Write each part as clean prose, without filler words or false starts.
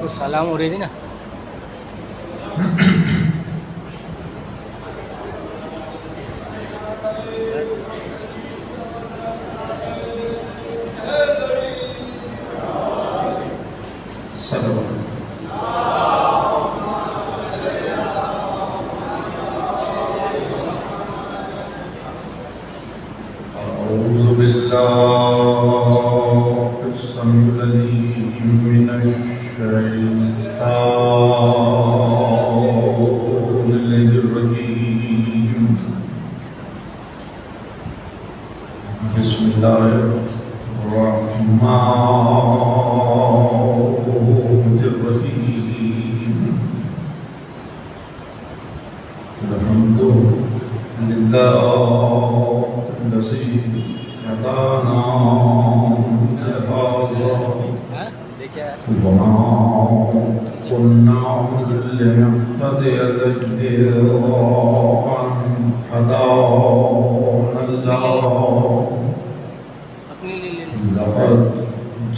کچھ سلام ہو رہی تھی نا. أعوذ بالله السميع العليم من الشيطان الرجيم. بسم الله الرحمن الرحيم. الحمد لله الذي هدانا لهذا وما كنا لنهتدي لولا أن هدانا الله. لقد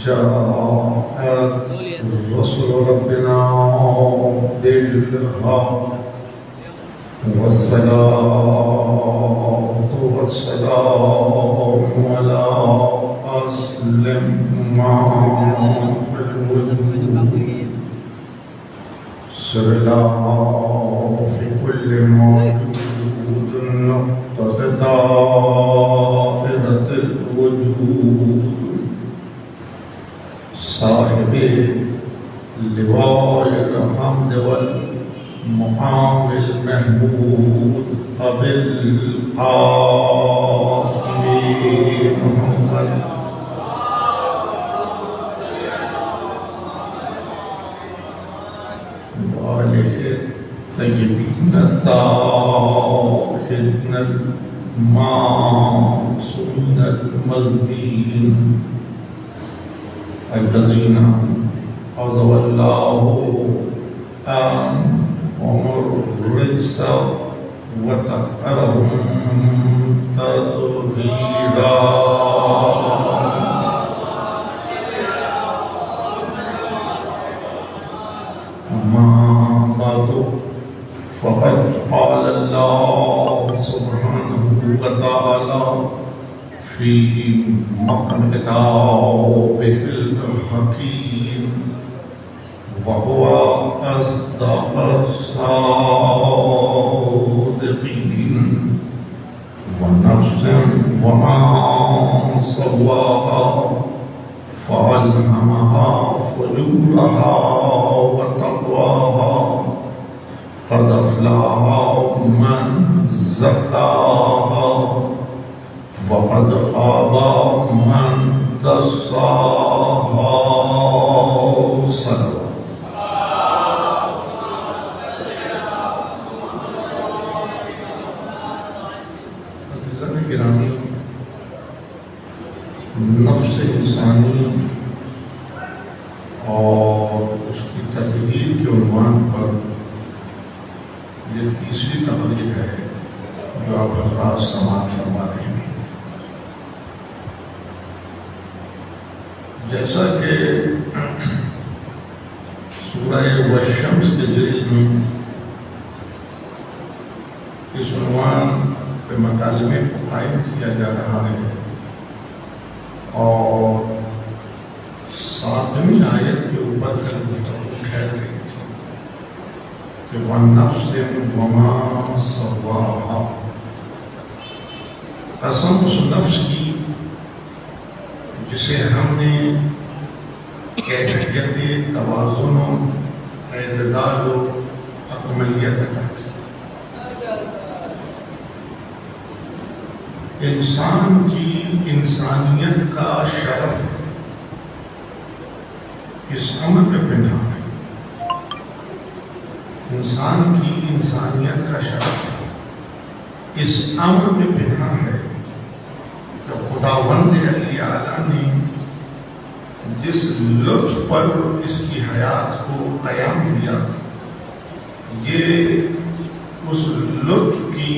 جاءت رسل ربنا بالحق والصلاة والسلام على أسلم ما في الوجود سرلا في كل موجود نقطة دائرة الوجود صاحب لواء الحمد والمقام المحمود أبي القاسم محمد وآله الطيبين الطاهرين المعصومين المظلومين الذين عظم الله هم الرجس وطهرهم تطهيرا. أما بعد فقد قال الله سبحانه وتعالى في محكم كتابه الحكيم وهو أصدق الصادقين. ونفس وما سواها فألهمها فجورها وتقواها. قد أفلح من زكاها وقد خاب من دساها. صلوات. گرامی، نفس انسانی اور اس کی تطہیر کے عنوان پر یہ تیسری تقریر ہے جو آپ حضرات سماعت فرما رہے ہیں. جیسا کہ سورہ والشمس کے ذیل میں اس عنوان پہ مکالمے کو قائم کیا جا رہا ہے اور 7ویں آیت کے اوپر کل گفتگو ٹھہر رہی تھی کہ وَالنَّفْسِ وَمَا سَوَّاهَا. قسم اس نفس کی جسے ہم نے کیفیت توازن و اعتدال و اکملیت عطا کی. انسان کی انسانیت کا شرف اس امر پہ پنہاں ہے. انسان کی انسانیت کا شرف اس امر پہ پنہاں ہے کہ خداوند علی اعلیٰ نے جس لطف پر اس کی حیات کو قیام دیا، یہ اس لطف کی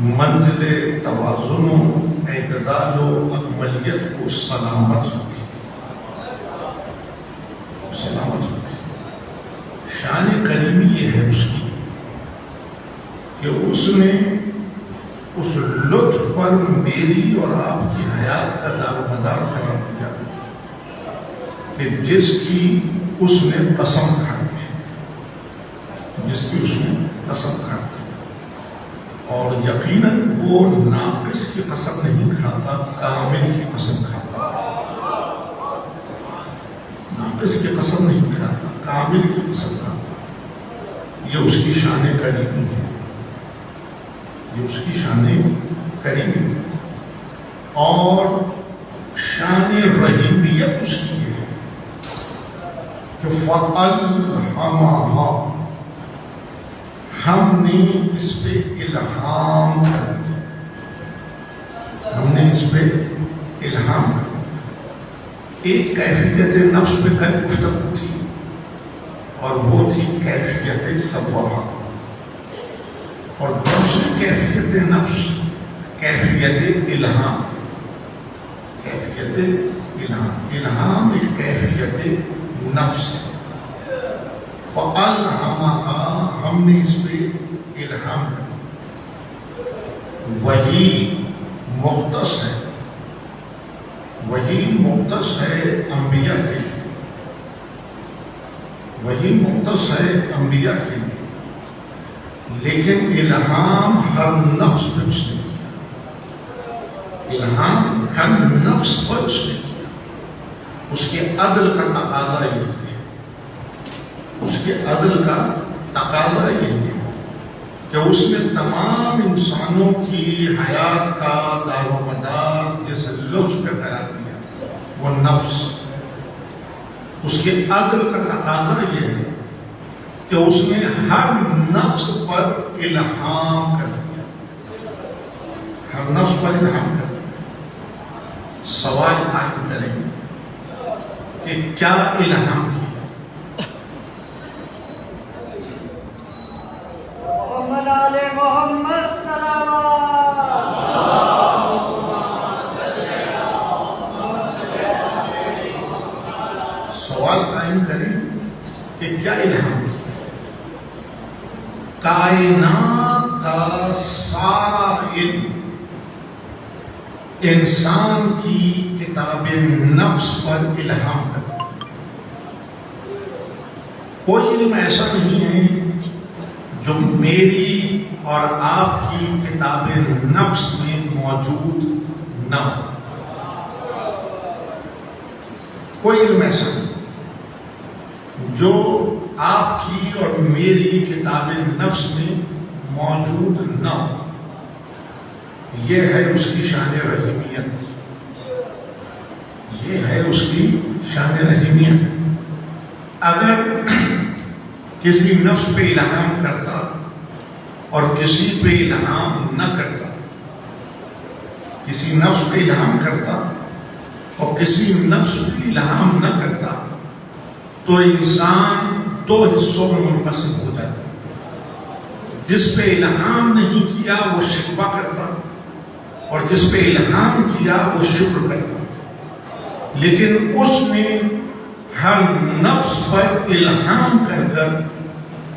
منزل توازن و اعتدال و اکملیت کو سلامت رکھے. سلامت شان کریمی یہ ہے اس کی کہ اس نے اس لطف پر میری اور آپ کی حیات کا دار و مدار قرار دیا کہ جس کی اس نے قسم کھائی ہے، جس کی اس نے قسم کھائی ہے، اور یقیناً وہ ناقص کی قسم نہیں کھاتا، کامل کی قسم کھاتا، ناقص کی قسم نہیں کھاتا، کامل کی قسم کھاتا۔ یہ اس کی شان کریمی ہے، یہ اس کی شان کریمی ہے، اور شان رحیمیت اس کی ہے کہ فَأَلْحَمَهَا، ہم نے اس پہ الہام کر دیا، ہم نے اس پہ الہام کر دیا۔ ایک کیفیت نفس پہ کل گفتگو تھی اور وہ تھی کیفیت سواہا، اور دوسری کیفیت نفس کیفیت الہام، کیفیت الہام، الہام ایک کیفیت نفس ہے۔ فَأَلْحَمَهَا، ہم نے اس پہ الہام کر دیا۔ وہی مختص ہے، وہی مختص ہے انبیاء کے لیے، وہی مختص ہے انبیاء کے لیے، لیکن الہام ہر نفس پر اس نے کیا، الہام ہر نفس پر اس نے کیا۔ اس کے عدل کا تقاضا یہ ہے، اس کے عدل کا تقاضا یہ ہے کہ اس نے تمام انسانوں کی حیات کا دار و مدار جس لطف پہ قرار دیا وہ نفس، اس کے عدل کا تقاضا یہ ہے کہ اس نے ہر نفس پر الہام کر دیا، ہر نفس پر الہام کر دیا۔ سوال آج کریں کہ کیا الہام کیا؟ محمد علی محمد سوال قائم کریں کہ کیا الہام کیا؟ کائنات کا سارا علم انسان کی کتاب نفس پر الہام کرتا ہے۔ کوئی علم ایسا نہیں ہے جو میری اور آپ کی کتاب نفس میں موجود نہ ہو، کوئی علم ایسا نہیں جو آپ کی اور میری کتاب نفس میں موجود نہ ہو۔ یہ ہے اس کی شان رحیمیت، یہ ہے اس کی شان رحیمیت۔ اگر کسی نفس پہ الہام کرتا اور کسی پہ الہام نہ کرتا، کسی نفس پہ الہام کرتا اور کسی نفس پہ الہام نہ کرتا تو انسان دو حصوں میں منقسم ہو جاتا۔ جس پہ الہام نہیں کیا وہ شکوہ کرتا اور جس پہ الہام کیا وہ شکر کرتا، لیکن اس نے ہر نفس پر الہام کر کر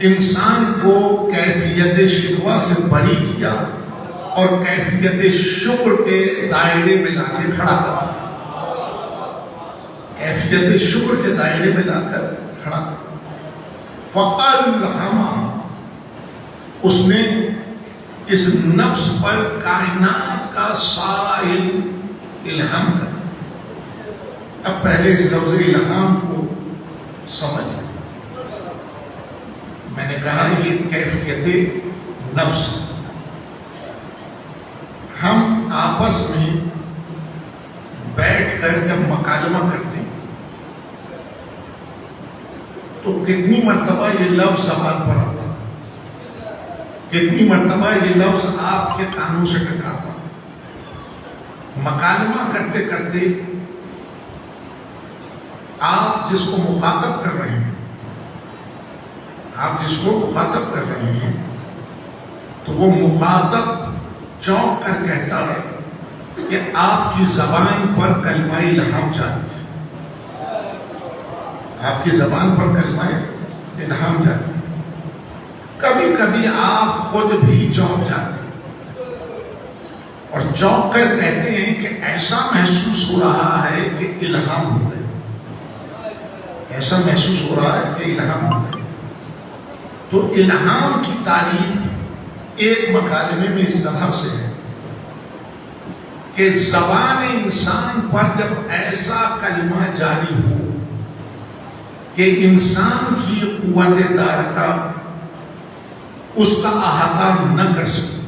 انسان کو کیفیت شکوہ سے بری کیا اور کیفیت شکر کے دائرے میں لا کے کھڑا کر دیا، کیفیت شکر کے دائرے میں لا کر کھڑا کر دیا۔ فَأَلْحَمَهَا، اس نے اس نفس پر کائنات کا سارا علم الہام کر دیا۔ اب پہلے اس لفظ الہام کو سمجھ، میں نے کہا یہ کیفیت نفس۔ ہم آپس میں بیٹھ کر جب مکالمہ کرتے ہیں تو کتنی مرتبہ یہ لفظ زبان پر آتا، کتنی مرتبہ یہ لفظ آپ کے کانوں سے ٹکراتا۔ مکالمہ کرتے کرتے آپ جس کو مخاطب کر رہے ہیں، آپ جس کو مخاطب کر رہے ہیں تو وہ مخاطب چونک کر کہتا ہے کہ آپ کی زبان پر کلمہ الہام جاری ہے، آپ کی زبان پر کلمہ الہام جاری ہے۔ کبھی کبھی آپ خود بھی چونک جاتے ہیں اور چونک کر کہتے ہیں کہ ایسا محسوس ہو رہا ہے کہ الہام ہو گئے، ایسا محسوس ہو رہا ہے کہ الہام ہو گئے۔ تو الہام کی تعریف ایک مکالمے میں اس طرح سے ہے کہ زبان انسان پر جب ایسا کلمہ جاری ہو کہ انسان کی قوت دارکہ اس کا احاطہ نہ کر سکے،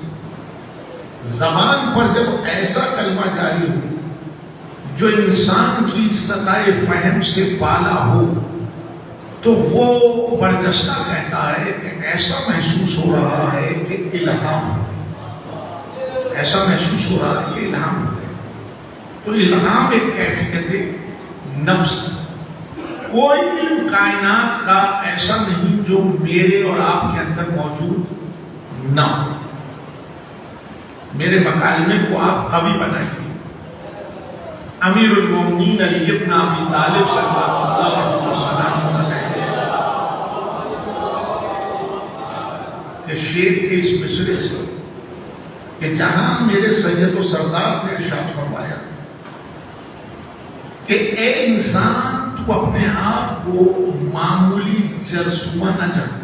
زبان پر جب ایسا کلمہ جاری ہو جو انسان کی سطح فہم سے بالا ہو، تو وہ برجستہ کہتا ہے کہ ایسا محسوس ہو رہا ہے کہ الہام ہو گیا، ایسا محسوس ہو رہا ہے کہ الہام ہو گیا۔ تو الہام ایک کیفیت نفس ہے۔ کوئی علم کائنات کا ایسا نہیں جو میرے اور آپ کے اندر موجود نہ ہو۔ میرے مکالمے کو آپ قوی بنائیے۔ امیر المومنین علی ابن ابی طالب صلی اللہ علیہ وسلم نے کہ شعر کے اس مصرے سے کہ جہاں میرے سید و سردار نے ارشاد فرمایا کہ اے انسان تو اپنے آپ کو معمولی جرثومہ نہ جان۔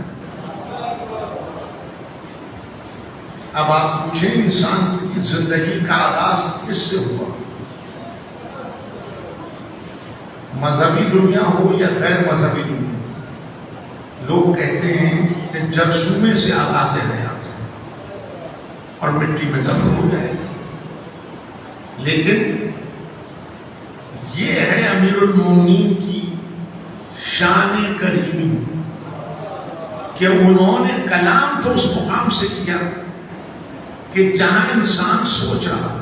اب آپ پوچھیں انسان کی زندگی کا آغاز کس سے ہوا؟ مذہبی دنیا ہو یا غیر مذہبی دنیا، لوگ کہتے ہیں کہ جرثومے سے آغاز حیات ہے اور مٹی میں دفن ہو جائے گی۔ لیکن یہ ہے امیر المومنین کی شان کریمی کہ انہوں نے کلام تو اس مقام سے کیا کہ جہاں انسان سوچ رہا،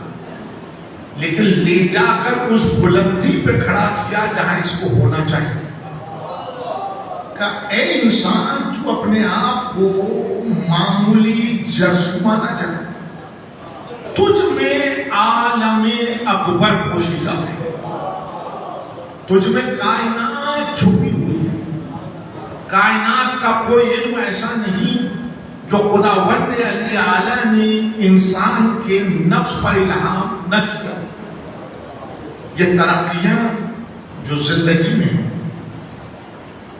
لیکن لے جا کر اس بلندی پہ کھڑا کیا جہاں اس کو ہونا چاہیے۔ کہ اے انسان تو اپنے آپ کو معمولی جرثومہ نہ جان، تجھ میں عالم اکبر پوشیدہ ہے، تجھ میں کائنات چھپی ہوئی ہے۔ کائنات کا کوئی علم ایسا نہیں جو خداوند علی اعلیٰ نے انسان کے نفس پر الہام نہ کیا۔ یہ ترقیاں جو زندگی میں ہیں،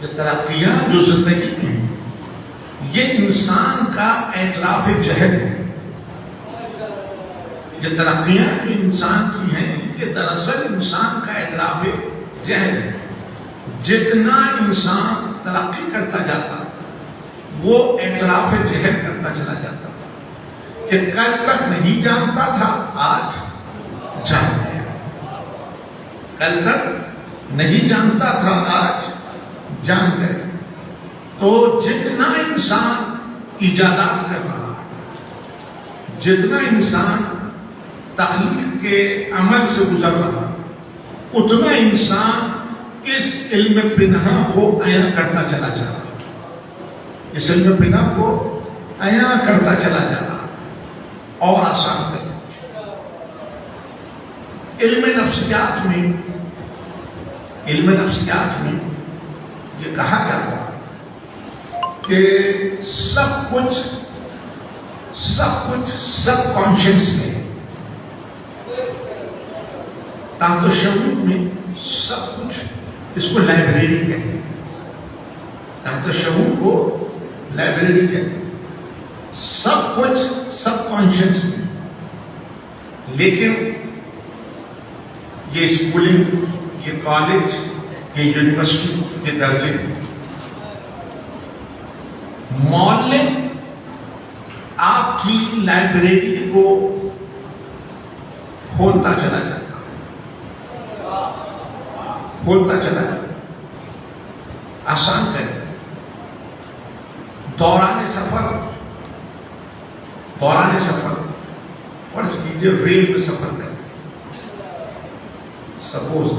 یہ ترقیاں جو زندگی میں ہیں، یہ انسان کا اعتراف جہل ہے۔ یہ ترقیاں جو انسان کی ہیں کہ دراصل انسان کا اعتراف جہل ہے۔ جتنا انسان ترقی کرتا جاتا وہ اعتراف جہل کرتا چلا جاتا کہ کل تک نہیں جانتا تھا، آج جان گیا۔ کل تک نہیں جانتا تھا، آج جان گیا۔ تو جتنا انسان ایجادات کر رہا ہے، جتنا انسان تخلیق کے عمل سے گزر رہا، اتنا انسان اس علم پنہاں کو عیاں کرتا چلا جا رہا، اس علم پنہاں کو عیاں کرتا چلا جا رہا اور آسان کرتا۔ علم نفسیات میں یہ کہا جاتا ہے کہ سب کچھ سب کانشنس میں ہے، تحت شعور میں سب کچھ، اس کو لائبریری کہتے ہیں، تحت شعور کو لائبریری کہتے ہیں، سب کچھ سب کانشنس میں۔ لیکن یہ اسکولنگ، یہ کالج، یہ یونیورسٹی کے درجے معلم آپ کی لائبریری کو کھولتا چلا جاتا ہے، کھولتا چلا جاتا ہے، آسان کرے۔ دوران سفر فرض کیجئے ریل میں سفر کریں، سپوز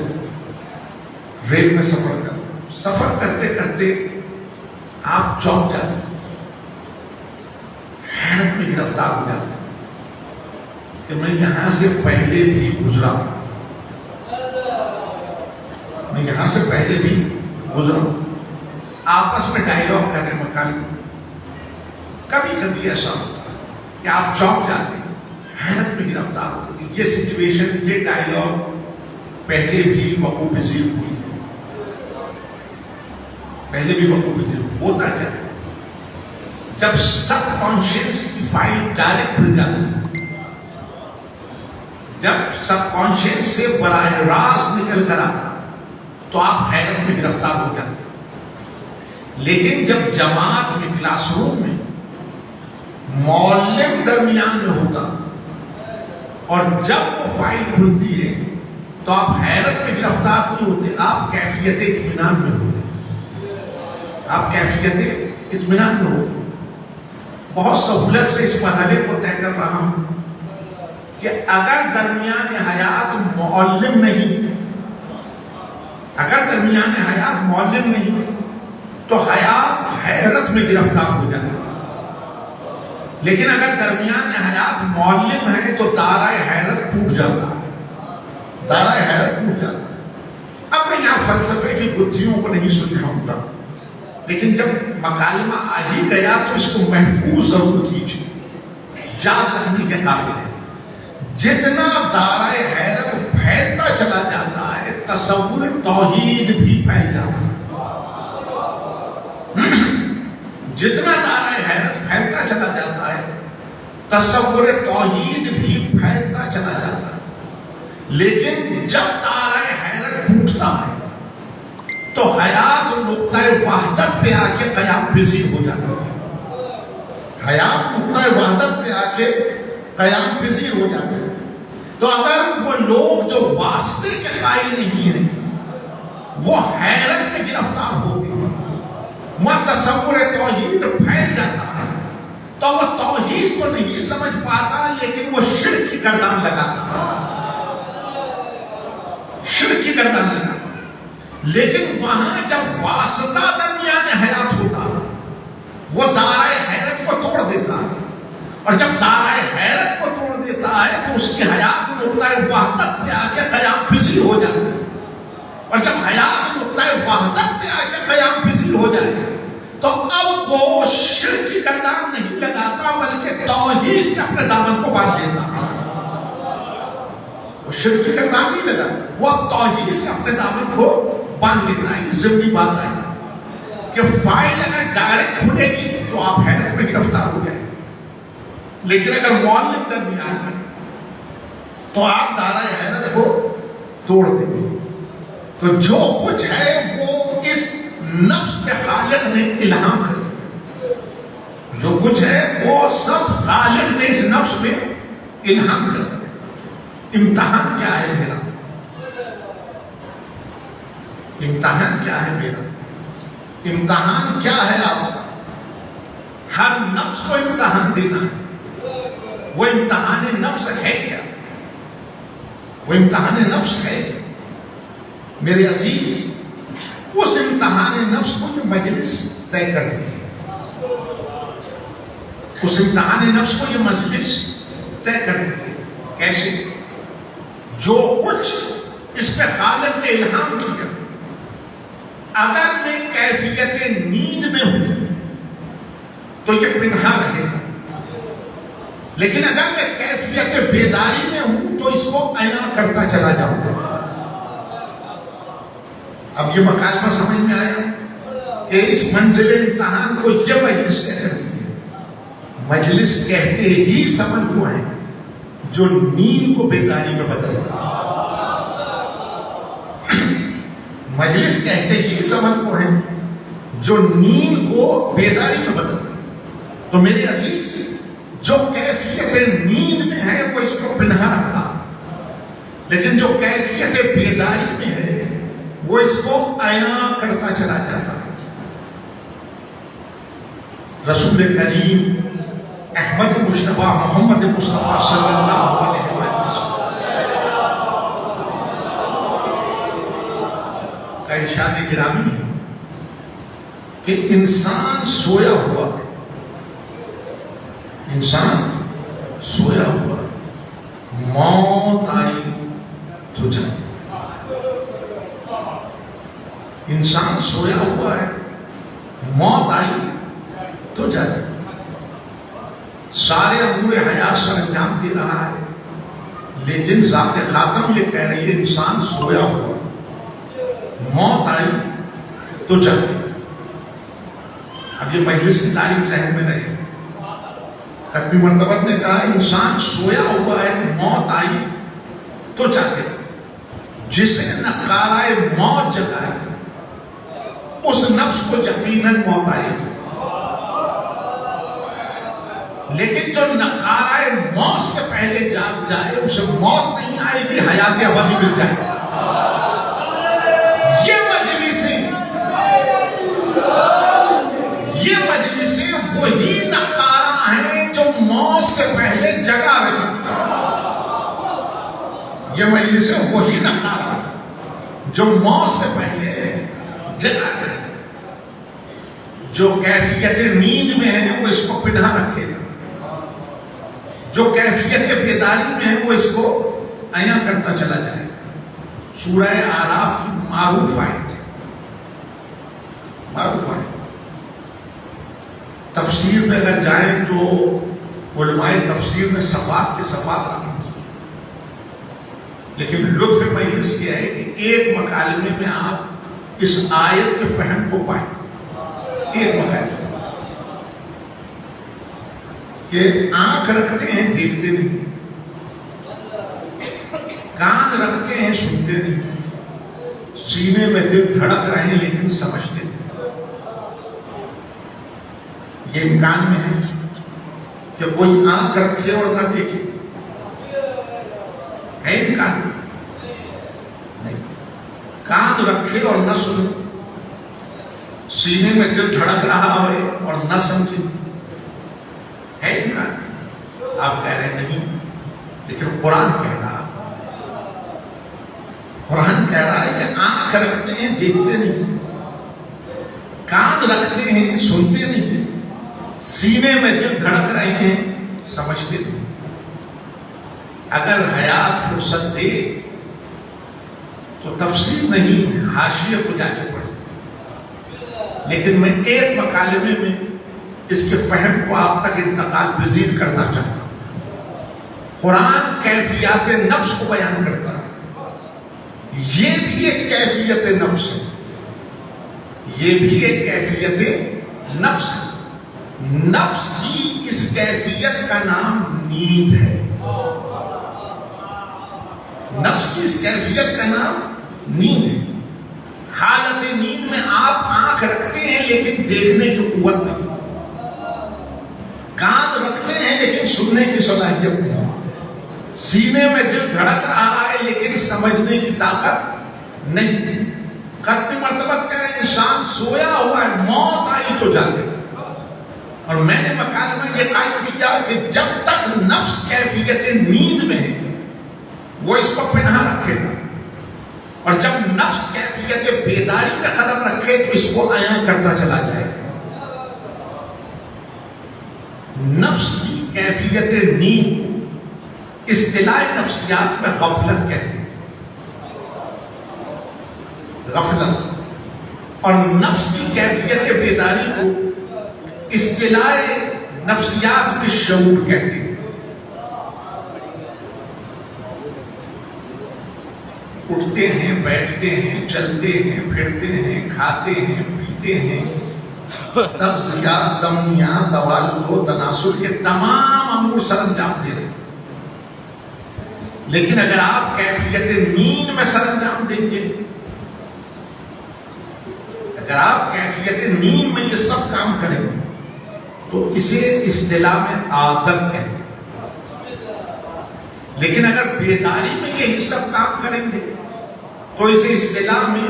ریل میں سفر کرتے کرتے آپ چونک جاتے ہیں، حیرت میں گرفتار ہو جاتے ہیں کہ میں یہاں سے پہلے بھی گزرا ہوں، میں یہاں سے پہلے بھی گزرا ہوں۔ آپس میں ڈائیلاگ کر رہے مکان، کبھی کبھی ایسا ہوتا ہے کہ آپ چونک جاتے ہیں، حیرت میں گرفتار ہوتی ہے. یہ سچویشن، یہ ڈائلاگ پہلے بھی وقوع پذیر ہوئی ہے، پہلے بھی وقوع پذیر ہوتا کیا ہے؟ جب سب کانشیس کی فائل ڈائریکٹ کھل جاتی ہے، جب سب کانشیس سے براہ راست نکل کر آتا تو آپ حیرت میں گرفتار ہو جاتے. لیکن جب جماعت میں، کلاس روم میں معلم درمیان میں ہوتا اور جب وہ فائل کھلتی ہے تو آپ حیرت میں گرفتار نہیں ہوتے، آپ کیفیت اطمینان میں ہوتے، آپ کیفیت اطمینان میں ہوتے. بہت سہولت سے اس مرحلے کو طے کر رہا ہوں کہ اگر درمیان حیات معلم نہیں، اگر درمیان حیات معلم نہیں تو حیات حیرت میں گرفتار ہو جاتی. لیکن اگر درمیان حیات معلم ہے تو دائرہ حیرت ٹوٹ جاتا ہے، دائرہ حیرت ٹوٹ جاتا ہے. اب میں یہاں فلسفے کی گتھیوں کو نہیں سلجھاؤں گا، لیکن جب مکالمہ آ ہی گیا تو اس کو محفوظ ضرور کیجیے، یاد رکھنے کے قابل ہے. جتنا دائرہ حیرت پھیلتا چلا جاتا ہے تصور توحید بھی پھیل جاتا ہے. جتنا دائرہ حیرت پھیلتا چلا جاتا ہے تصور توحید بھی پھیلتا چلا جاتا ہے. لیکن جب دائرہ حیرت ٹوٹتا ہے تو حیات نقطہ وحدت پہ آ کے قیام پذیر ہو جاتا ہے. حیات نقطہ وحدت پہ آ کے قیام پذیر ہو جاتا ہے. تو اگر وہ لوگ جو واسطے کے قائل نہیں ہیں وہ حیرت میں گرفتار ہوتے ہیں، وہ تصور توحید پھیل جاتا ہے تو وہ توحید کو نہیں سمجھ پاتا لیکن وہ شرک کی گردان لگاتا ہے، شرک کی گردان لگاتا ہے. لیکن وہاں جب واسطہ درمیان حیات ہوتا ہے وہ دائرہ حیرت کو توڑ دیتا ہے، اور جب دائرہ حیرت کو توڑ دیتا ہے تو اس کی حیات نقطہ وحدت پہ آ کے قیام پذیر ہو جاتا ہے. اور جب حیات نقطہ وحدت پہ آ کے قیام پذیر ہو جائے تو اب وہ شرک کی گردان نہیں لگاتا بلکہ توحید سے اپنے دامن کو باندھ لیتا ہے. وہ شرک کی گردان نہیں لگاتا، وہ اب توحید سے اپنے دامن کو باندھ لیتا ہے. ضروری بات ہے کہ فائل اگر ڈائریکٹ کھلے گی تو آپ حیرت میں گرفتار ہو جائیں، لیکن اگر معلم درمیان ہے تو آپ دائرہ حیرت کو توڑ دیں گے. تو جو کچھ ہے وہ اس نفس کے خالق نے الہام کر دیا، جو کچھ ہے وہ سب خالق نے اس نفس میں الہام کر دیا. امتحان کیا ہے میرا؟ امتحان کیا ہے میرا؟ امتحان کیا ہے آپ کا؟ ہر نفس کو امتحان دینا. وہ امتحان نفس ہے کیا؟ وہ امتحان نفس ہے کیا؟ میرے عزیز، اس امتحان نفس کو یہ مجلس طے کرتی ہے، اس امتحان نفس کو یہ مجلس طے کرتی ہے. کیسے؟ جو کچھ اس پہ خالق نے الہام کیا، اگر میں کیفیت نیند میں ہوں تو یہ پنہا رہے گا، لیکن اگر میں کیفیت بیداری میں ہوں تو اس کو عیاں کرتا چلا جاؤں گا. اب یہ مکالمہ سمجھ میں آیا کہ اس منزل امتحان کو یہ مجلس کہہ رہی ہے. مجلس کہتے ہی سمجھ کو ہے جو نیند کو بیداری میں بدل دے. مجلس کہتے ہی سمجھ کو ہے جو نیند کو بیداری میں بدل دے. تو میرے عزیز، جو کیفیت نیند میں ہے وہ اس کو پنہا رکھتا، لیکن جو کیفیت بیداری میں ہے وہ اس کو عیاں کرتا چلا جاتا ہے. رسول کریم احمد مصطفیٰ محمد مصطفیٰ صلی اللہ علیہ وسلم کا ارشاد گرامی ہے کہ انسان سویا ہوا ہے، انسان سویا ہوا ہے، موت آئی تو جاگے. انسان سویا ہوا ہے، موت آئی تو جاگے. سارے امور حیات سر انجام دے رہا ہے، لیکن ذات خاتم یہ کہہ رہی ہے انسان سویا ہوا، موت آئی تو جاگے۔ اب یہ مجلس کی تعلیم ذہن میں رہے، ختمی مرتبہ نے کہا انسان سویا ہوا ہے، موت آئی تو جاگے۔ جسے نقارہ موت جگائے اس نفس کو یقیناً موت آئے گی، لیکن جو نقارہ موت سے پہلے جاگ جائے اسے موت نہیں آئے گی، حیات ابدی مل جائے گی۔ یہ مجلسیں وہی نقارہ ہیں جو موت سے پہلے جگا رہی ہیں۔ یہ مجلسیں وہی نقارہ ہیں جو موت سے پہلے جگا رہی ہیں۔ جو کیفیت نیند میں ہے وہ اس کو پنہا رکھے گا، جو کیفیت بیداری میں ہے وہ اس کو عیاں کرتا چلا جائے گا۔ سورہ اعراف کی معروف آیت ہے، معروف آیت۔ تفسیر میں اگر جائیں تو علماء تفسیر نے صفات کے صفات رقم کی، لیکن لطف مجلس یہ ہے کہ ایک مکالمے میں آپ اس آیت کے فہم کو پائیں۔ ایک مکالمے کہ آنکھ رکھتے ہیں دیکھتے نہیں، کان رکھتے ہیں سنتے نہیں، سینے میں دل دھڑک رہے ہیں لیکن سمجھتے نہیں۔ یہ امکان میں ہے کہ کوئی آنکھ رکھے اور نہ دیکھے، ہے امکان نہیں۔ کان رکھے اور نہ سنے، سینے میں دل دھڑک رہا ہے اور نہ سمجھے، ہے امکان؟ آپ کہہ رہے نہیں، لیکن قرآن کہہ رہا، قرآن کہہ رہا ہے کہ آنکھ رکھتے ہیں دیکھتے نہیں، کان رکھتے ہیں سنتے نہیں، سینے میں دل دھڑک رہے ہیں سمجھتے نہیں۔ اگر حیات فرصت دے تو تفسیر نہیں حاشیے کو جا کے پڑھیں، لیکن میں ایک مکالمے میں اس کے فہم کو آپ تک انتقال پذیر کرنا چاہتا ہوں۔ قرآن کیفیات نفس کو بیان کرتا ہے، یہ بھی ایک کیفیت نفس ہے، یہ بھی ایک کیفیت نفس ہے۔ نفس کی اس کیفیت کا نام نیند ہے، نفس کی اس کیفیت کا نام نیند ہے۔ حالت نیند میں آپ آنکھ رکھتے ہیں لیکن دیکھنے کی قوت نہیں، کان رکھتے ہیں لیکن سننے کی صلاحیت نہیں، سینے میں دل دھڑک رہا ہے لیکن سمجھنے کی طاقت نہیں۔ ختم مرتبہ کہہ رہے ہیں انسان سویا ہوا ہے، موت آئی تو جاگے۔ اور میں نے مکالمہ یہ قائم کیا کہ جب تک نفس کیفیت نیند میں ہے وہ اس کو پنہا رکھے گا، اور جب نفس کیفیت بیداری میں قدم رکھے تو اس کو عیاں کرتا چلا جائے گا۔ نفس کی کیفیت نیند اصطلاح نفسیات میں غفلت کہتے ہیں، غفلت، اور نفس کی کیفیت بیداری کو اصطلاح نفسیات میں شعور کہتے ہیں۔ اٹھتے ہیں، بیٹھتے ہیں، چلتے ہیں، پھرتے ہیں، کھاتے ہیں، پیتے ہیں، تغذیہ، تمنیہ، توالد و تناسل کے تمام امور سر انجام دے رہے ہیں، لیکن اگر آپ کیفیت نیند میں سر انجام دیں گے، اگر آپ کیفیت نیند میں یہ سب کام کریں گے تو اسے اصطلاح میں عادت کہتے ہیں، لیکن اگر بیداری میں یہی سب کام کریں گے تو اسے اصطلاح میں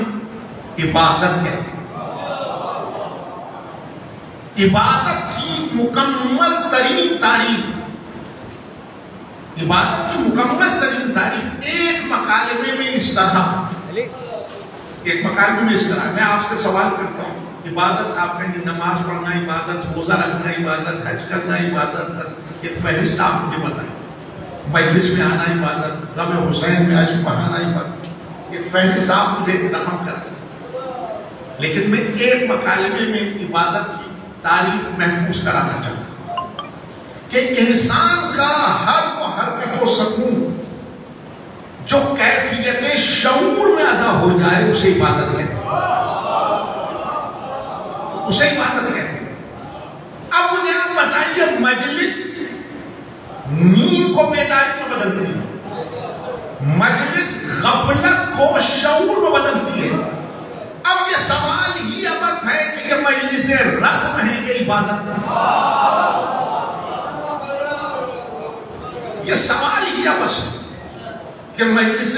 عبادت کہتے ہیں۔ عبادت کی مکمل ترین تعریف، عبادت کی مکمل ترین تعریف ایک مکالمے میں اس طرح، ایک مکالمے میں اس طرح میں آپ سے سوال کرتا ہوں، عبادت آپ کہیں نماز پڑھنا عبادت، روزہ رکھنا عبادت، حج کرنا عبادت، ایک فہرست آپ مجھے بتائیں، مجلس میں آنا عبادت، غم حسین میں عشق بہانا عبادت، ایک فہرست آپ مجھے رقم کریں، لیکن میں ایک مکالمے میں عبادت کی تعریف محفوظ کرانا چاہتا ہوں۔ کہ انسان کا ہر وہ حرکت و سکون جو کیفیت شعور میں ادا ہو جائے اسے عبادت کہتے ہیں، اسے عبادت کہتے ہیں۔ اب مجھے آپ بتائیے، مجلس نیند کو بیداری میں بدلتی ہے، مجلس غفلت کو شعور میں بدلتی ہے۔ اب یہ سوال ہی ابس ہے کہ یہ مجلس رسم ہے کہ عبادت؟ یہ سوال ہی ابس ہے کہ مجلس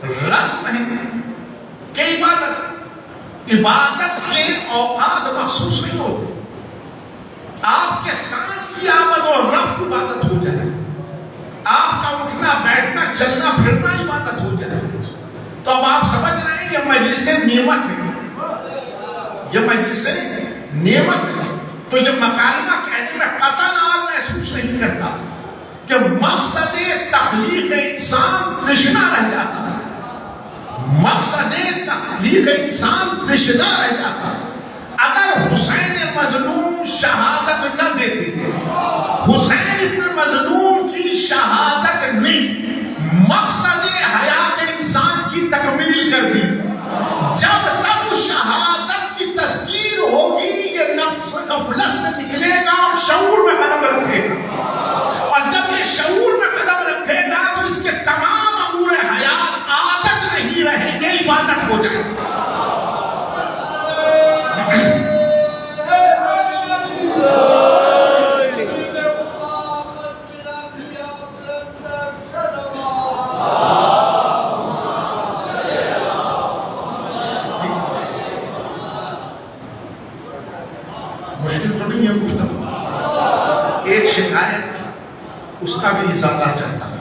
رسم ہے کہ عبادت؟ عبادت کے اوقات مخصوص نہیں ہوتے۔ آپ کے سانس کی آمد اور رفت عبادت ہو جائے، آپ کا اٹھنا بیٹھنا چلنا پھرنا عبادت ہو جائے، تو اب آپ سمجھ رہے ہیں یہ مجلس نعمت ہے، یہ مجلس نعمت ہے۔ تو یہ مکالمہ کہنے میں قطعاً آج محسوس نہیں کرتا کہ مقصد تخلیق انسان تشنا رہ جاتا، مقصد تخلیق انسان تشنا رہ جاتا۔ اگر حسین مظلوم شہادت نہ دیتے، حسین ابن مظلوم کی شہادت نے مقصد حیات انسان کی تکمیل کر دی۔ جب تک اس شہادت کی تذکیر ہوگی یہ نفس غفلت سے نکلے گا اور شعور میں قدم رکھے گا، اور جب یہ شعور میں قدم رکھے گا تو اس کے تمام امور حیات عادت نہیں رہیں گے، عبادت ہو جائے گا۔ مشکل تو نہیں ہے گفتگو، ایک شکایت اس کا بھی ازالہ چاہتا ہوں،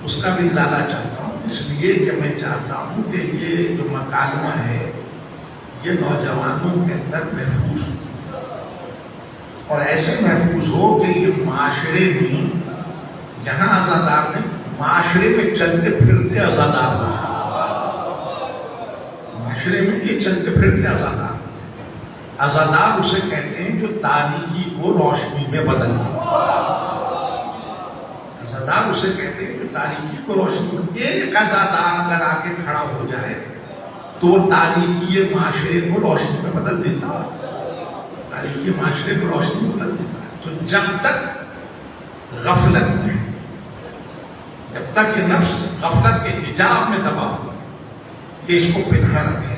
اس کا بھی ازالہ چاہتا ہوں، اس لیے کہ میں چاہتا ہوں کہ یہ جو مکالمہ ہے یہ نوجوانوں کے اندر محفوظ ہو، اور ایسے محفوظ ہو کہ یہ معاشرے میں، یہاں عزادار نہیں، معاشرے میں چلتے پھرتے عزادار ہو، معاشرے میں یہ چلتے پھرتے عزادار۔ عزادار اسے کہتے ہیں جو تاریکی کو روشنی میں بدل دے، عزادار اسے کہتے ہیں جو تاریکی کو روشنی میں۔ ایک عزادار اگر آ کے کھڑا ہو جائے تو وہ تاریکی معاشرے کو روشنی میں بدل دیتا ہے، تاریکی معاشرے کو روشنی میں بدل دیتا ہے۔ تو جب تک غفلت میں، جب تک یہ نفس غفلت کے حجاب میں دبا ہو، یہ اس کو پنہا رکھے،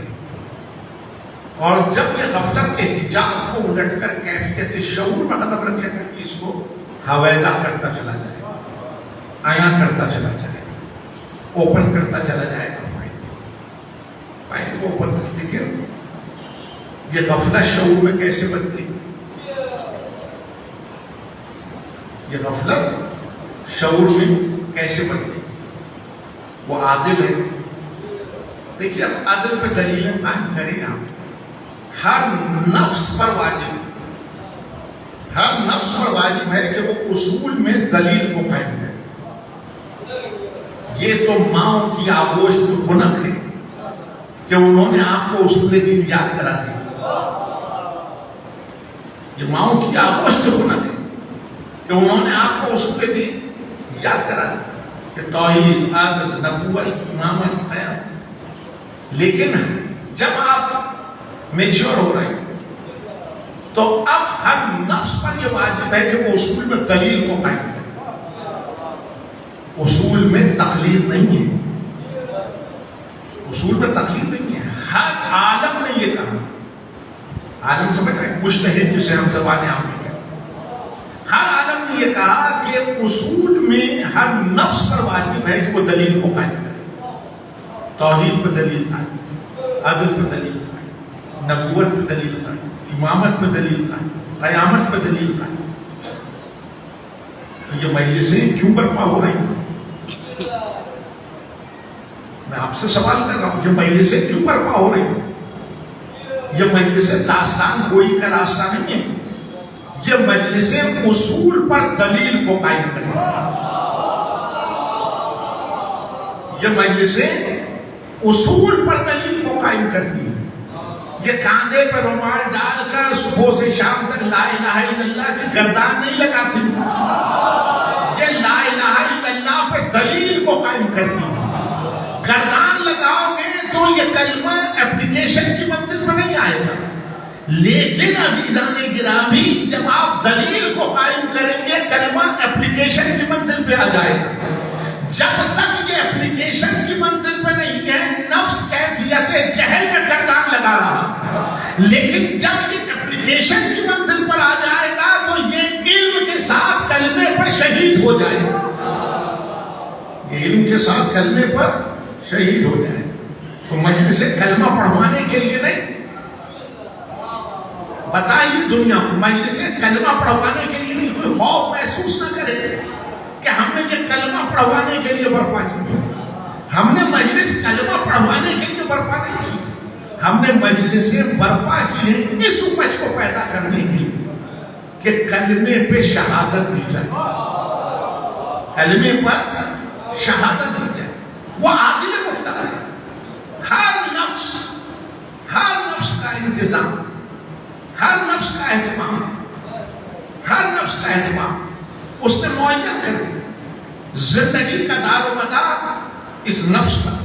اور جب یہ غفلت کے حجاب کو الٹ کر کیفیت شعور میں قدم رکھے گا کہ اس کو حویلا کرتا چلا جائے گا، آیا کرتا چلا جائے گا، اوپن کرتا چلا جائے گا، فائل کو اوپن کر دیکھیں یہ غفلت شعور میں کیسے بدلی، یہ غفلت شعور میں کیسے بدلی۔ وہ عادل ہے، دیکھیے اب عدل پہ دلیلیں قائم کریں آپ، ہر نفس پر واجب، ہر نفس پر واجب ہے کہ وہ اصول میں دلیل کو قائم کرے۔ یہ تو ماؤں کی آغوش کی خنک ہے کہ انہوں نے آپ کو اصول دین یاد کرا دیا، یہ ماؤں کی آغوش کی خنک ہے کہ انہوں نے آپ کو اصول دین یاد کرا دیا کہ توحید، عدل، نبوت، امامت ہے۔ لیکن جب آپ میچور ہو رہے ہیں تو اب ہر نفس پر یہ واجب ہے کہ وہ اصول میں دلیل کو قائم کرے، اصول میں تقلید نہیں ہے، اصول میں تقلید نہیں ہے۔ ہر عالم نے یہ کہا، عالم سمجھ رہے ہیں، مجتہد جسے ہم زبان عام میں کہتے ہیں، ہر عالم نے یہ کہا کہ اصول میں ہر نفس پر واجب ہے کہ وہ دلیل کو قائم کرے، توحید پہ دلیل قائم، عدل پہ دلیل قائم، نبوت پہ دلیل قائم، امامت پہ دلیل قائم، قیامت پہ دلیل قائم۔ تو یہ مجلسیں کیوں برپا ہو رہی ہیں؟ میں آپ سے سوال کر رہا ہوں، یہ مجلسیں کیوں برپا ہو رہی ہیں؟ یہ مجلسیں داستان گوئی کا راستہ نہیں ہے، یہ مجلسیں اصول پر دلیل کو قائم کریں، یہ مجلسیں اصول پر دلیل کو قائم کرتی ہیں۔ یہ کاندھے پہ رومال ڈال کر صبح سے شام تک لا الہ الا اللہ کی گردان نہیں لگاتی، یہ لا الہ الا اللہ پہ دلیل کو قائم کرتی۔ گردان لگاؤ گے تو یہ کلمہ اپلیکیشن کی منزل پہ نہیں آئے گا، لیکن عزیزان گرامی جب آپ دلیل کو قائم کریں گے کلمہ اپلیکیشن کی منزل پہ آ جائے گا۔ جب تک یہ اپلیکیشن کی منزل پہ نہیں ہے نفس کیفیت جہل میں گردان لگا رہا، لیکن جب یہ اپلیکیشن کی منزل پر آ جائے گا تو یہ علم کے ساتھ کلمے پر شہید ہو جائے گا، یہ علم کے ساتھ کلمے پر شہید ہو جائے گا۔ تو مجلس کلمہ پڑھوانے کے لیے نہیں، بتائیے دنیا کو مجلس کلمہ پڑھوانے کے لیے نہیں، کوئی خوف محسوس نہ کرے کہ ہم نے یہ کلمہ پڑھوانے کے لیے برپا کی، ہم نے مجلس کلمہ پڑھوانے کے لیے برپا نہیں کی، ہم نے مجلسیں برپا کی ہیں اس امت کو پیدا کرنے کے لیے کہ کلمے پہ شہادت دی جائے، کلمے پر شہادت دی جائے۔ وہ عادل مفترض ہے، ہر نفس کا انتظام، ہر نفس کا اہتمام، ہر نفس کا اہتمام اس نے معین کر دیا۔ زندگی کا دار و مدار اس نفس پر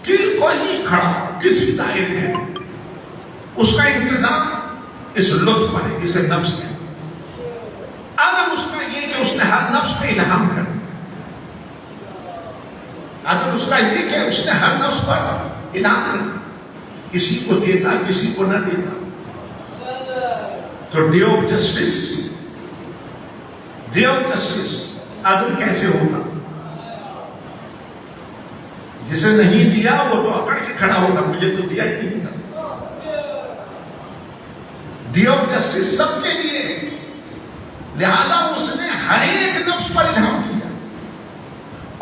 کہ کوئی نہیں کھڑا کسی دائرے میں، اس کا انتظام اس لطف پر ہے، اسے نفس ہے۔ عدم اس کا یہ کہ اس نے ہر نفس پہ انعام کر دیا، عدم اس کا یہ کہ اس نے ہر نفس پر انعام کر دیا، کسی کو دیتا کسی کو نہ دیتا۔ تو ڈے آف جسٹس عدل کیسے ہوگا؟ جسے نہیں دیا وہ تو اکڑ کے کھڑا ہوگا، مجھے تو دیا ہی نہیں تھا۔ ڈے آف جسٹس سب کے لیے، لہذا اس نے ہر ایک نفس پر انعام کیا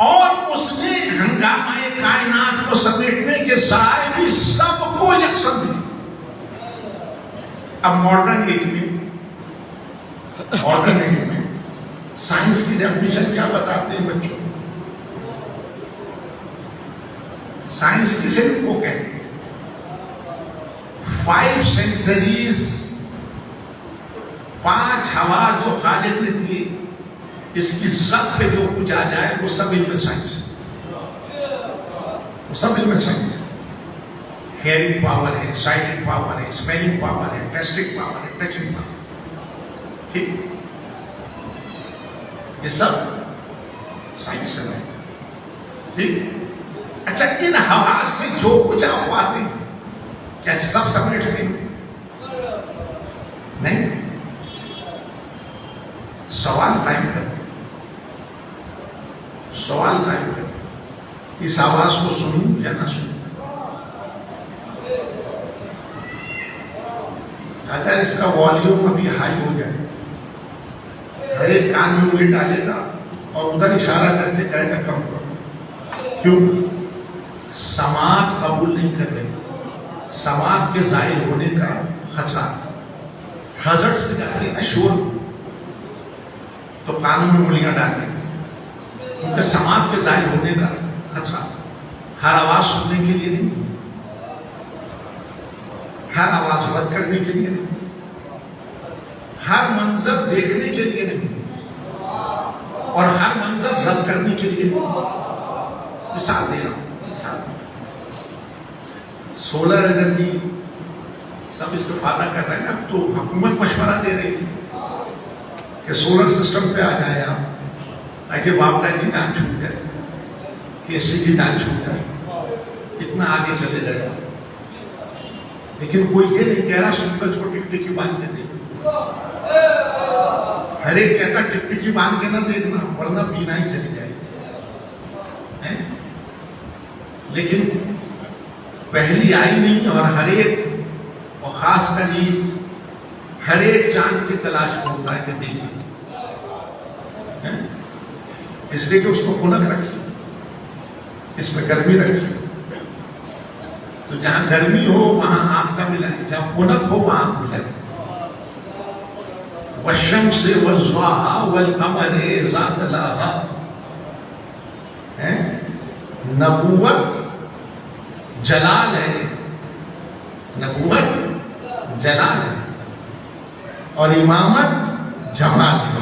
اور اس نے ہنگامہ کائنات کو سمیٹنے کے سائے بھی سب کو یکساں دی۔ اب ماڈرن ایج میں سائنس کی ڈیفینیشن کیا بتاتے ہیں بچوں؟ سائنس کسے کو کہتے ہیں؟ 5 سینسریز، 5 حواس جو خالق نے دیے، اس کی سب پہ جو کچھ آ جائے وہ سب علم سائنس ہے، وہ سب علم سائنس ہے۔ ہیئرنگ پاور ہے، سائٹنگ پاور ہے، اسمیلنگ پاور ہے، ٹیسٹنگ پاور ہے، ٹچنگ پاور، ٹھیک، یہ سب سائنس ہے، ٹھیک۔ اچھا، ان حواس سے جو کچھ آپ پاتے ہیں کیا سب سمیٹ ہیں؟ نہیں، سوال قائم کرتے، سوال قائم کرتے، اس آواز کو سنوں یا نہ سنوں؟ اگر اس کا والیوم ابھی ہائی ہو جائے، ہر ایک کان میں انگلی ڈالے گا اور ادھر اشارہ کر کے کہے گا کم کرو، کیوں؟ سماعت قبول نہیں کر رہے، سماعت کے ظاہر ہونے کا خطرہ، ہزارڈز پہ جاتے ہیں شور، تو کانوں میں انگلیاں ڈال دیتے ہیں، کیونکہ سماعت کے ظاہر ہونے کا خطرہ۔ ہر آواز سننے کے لیے نہیں، ہر آواز رد کرنے کے لیے نہیں، ہر منظر دیکھنے کے لیے نہیں، اور ہر منظر رد کرنے کے لیے نہیں۔ مثال دے رہا ہوں، سولر انرجی سب استفادہ کر رہے ہیں، اب تو حکومت مشورہ دے رہی ہے کہ سولر سسٹم پہ آ جائے آپ، تاکہ باپ کی جان چھوٹ جائے، کیسی کی جان چھوٹ جائے، اتنا آگے چلے گئے۔ لیکن کوئی یہ نہیں کہہ رہا سورج کو ٹکٹکی باندھ کے دیکھنا، ہر ایک کہتا ٹکٹکی باندھ کے نہ دیکھنا ورنہ پینا ہی چلی جائے گی۔ لیکن پہلی آئی نہیں، اور ہر ایک، اور خاص کر عید، ہر ایک چاند کی تلاش میں ہوتا ہے کہ دیکھیے، اس لیے کہ اس کو خنک رکھی، اس میں گرمی رکھی، تو جہاں گرمی ہو وہاں آنکھ نہ ملائے، جہاں خنک ہو وہاں آنکھ ملائے۔ والشمس والضحیٰ والقمر اذا تلاہا، نبوت جلال ہے، نبوت جلال ہے اور امامت جمال ہے.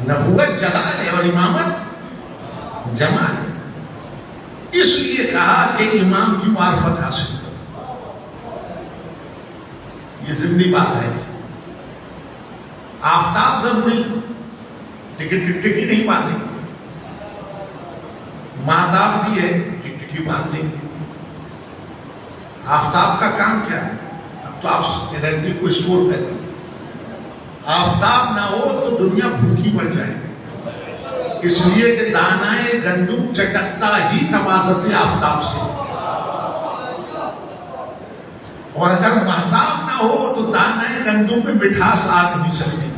نبوت جلال ہے اور امامت جمال ہے. اس لیے کہا کہ امام کی معرفت حاصل کرو. یہ ضمنی بات ہے. آفتاب ضروری ٹکی نہیں باندھیں گے. مہتاب بھی ہے ٹکی باندھ لیں گے. آفتاب کا کام کیا ہے؟ اب تو آپ انرجی کو اسٹور کر لیں. آفتاب نہ ہو تو دنیا بھوکی مر جائے. اس لیے کہ دانائے گندم چٹکتا ہی تمازت آفتاب سے. اور اگر مہتاب نہ ہو تو دانائے گندم میں مٹھاس آ نہیں سکتی.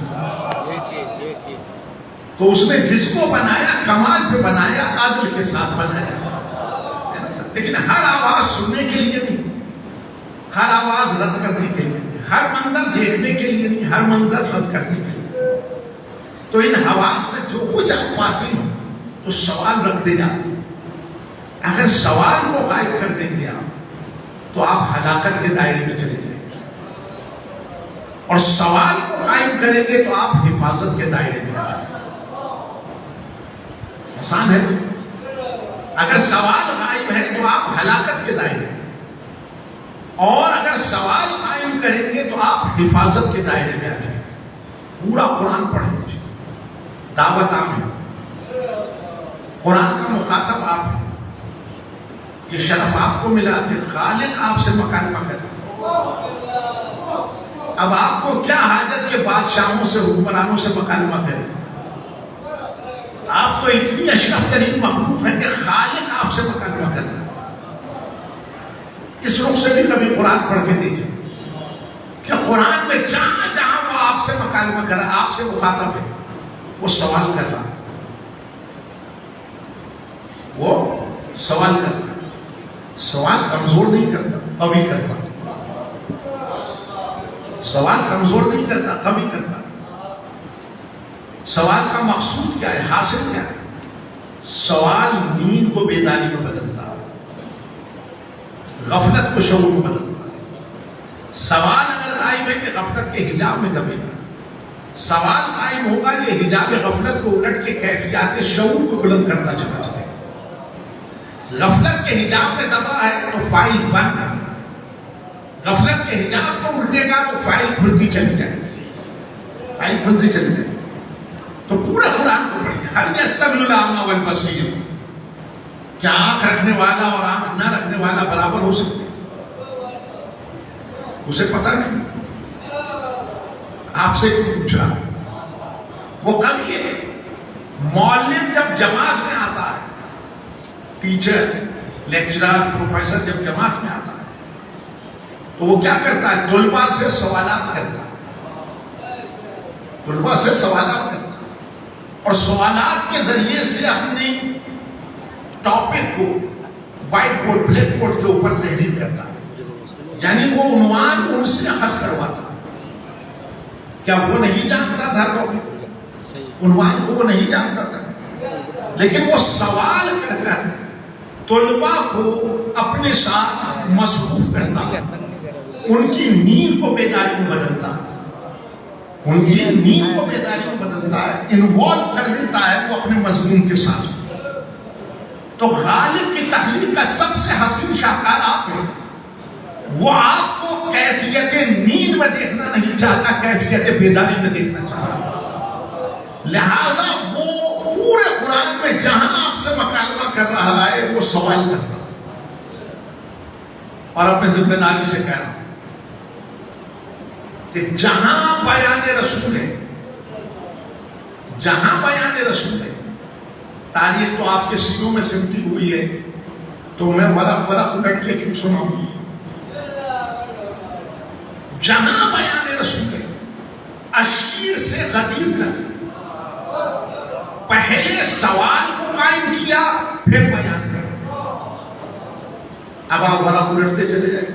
تو اس نے جس کو بنایا کمال پہ بنایا، عدل کے ساتھ بنایا. لیکن ہر آواز سننے کے لیے نہیں، ہر آواز رد کرنے کے لیے، ہر منظر دیکھنے کے لیے نہیں، ہر منظر رد کرنے کے لیے. تو ان حواس سے جو کچھ آپ پاتے ہیں تو سوال رکھتے جاتے ہیں. اگر سوال کو غائب کر دیں گے آپ تو آپ ہلاکت کے دائرے میں چلے جائیں گے، اور سوال کو قائم کریں گے تو آپ حفاظت کے دائرے میں آ جائیں گے. آسان ہے. اگر سوال غائب ہے تو آپ ہلاکت کے دائرے میں، اور اگر سوال قائم کریں گے تو آپ حفاظت کے دائرے میں آ جائیں گے. پورا قرآن پڑھیں گے. دعوت عام ہے. قرآن کا مخاطب آپ ہیں. یہ شرف آپ کو ملا کہ خالق آپ سے مکالمہ کرے. اب آپ کو کیا حاجت کہ بادشاہوں سے، حکمرانوں سے مکالمہ کرے؟ آپ تو اتنی اشرف ترین مخلوق ہیں کہ خالق آپ سے مکالمہ کرنا. اس رخ سے بھی کبھی قرآن پڑھ کے دیکھیں کہ قرآن میں جہاں جہاں وہ آپ سے مکالمہ کر رہا، آپ سے مخاطب ہے، وہ سوال کر رہا، وہ سوال کرتا. سوال کمزور نہیں کرتا، قوی کرتا. سوال کمزور نہیں کرتا، قوی کرتا. سوال کا مقصود کیا ہے، حاصل کیا ہے؟ سوال نیند کو بیداری میں بدلتا ہے، غفلت کو شعور میں بدلتا ہے. سوال اگر قائم ہے کہ غفلت کے حجاب میں دبے گا. سوال قائم ہوگا یہ حجاب غفلت کو الٹ کے کیفیات شعور کو بلند کرتا چلا جائے گا. غفلت کے حجاب میں دبا ہے تو فائل بند ہے. غفلت کے حجاب کو الٹے گا تو فائل کھلتی چلی جائے گی. فائل کھلتی چلی جائے گی. تو پورا قرآن کو پڑھیے. ہر یستوی الاعمی والبصیر، کیا آنکھ رکھنے والا اور آنکھ نہ رکھنے والا برابر ہو سکتے؟ اسے پتا نہیں. آپ سے پوچھ رہا. وہ کبھی ہے معلم جب جماعت میں آتا ہے، ٹیچر، لیکچرر، پروفیسر جب جماعت میں آتا ہے تو وہ کیا کرتا ہے؟ طلباء سے سوالات کرتا ہے. طلباء سے سوالات کرتا ہے اور سوالات کے ذریعے سے اپنے ٹاپک کو وائٹ بورڈ، بلیک بورڈ کے اوپر تحریر کرتا ہے. یعنی وہ عنوان ان سے اخذ کرواتا. کیا وہ نہیں جانتا تھا ٹاپک؟ عنوان کو وہ نہیں جانتا تھا، لیکن وہ سوال کر کر طلباء کو اپنے ساتھ مصروف کرتا، ان کی نیند کو بیداری میں بدلتا، ان کی نیند کو بیداری میں بدلتا ہے، انوالو کر دیتا ہے وہ اپنے مضمون کے ساتھ. تو خالق کی تخلیق کا سب سے حسین شاہکار آپ ہیں. وہ آپ کو کیفیت نیند میں دیکھنا نہیں چاہتا، کیفیت بیداری میں دیکھنا چاہتا. لہذا وہ پورے قرآن میں جہاں آپ سے مکالمہ کر رہا ہے وہ سوال کرتا. اور اپنے ذمہ داری سے کہہ رہا ہوں کہ جہاں بیان رسول ہے، جہاں بیان رسول ہے، تاریخ تو آپ کے سینوں میں سمٹی ہوئی ہے، تو میں ورق الٹ کے کیوں سناؤں؟ جہاں بیان رسول ہے، اشیر سے غدیر تک، پہلے سوال کو قائم کیا پھر بیان کیا. اب آپ ورق الٹتے چلے جائیں.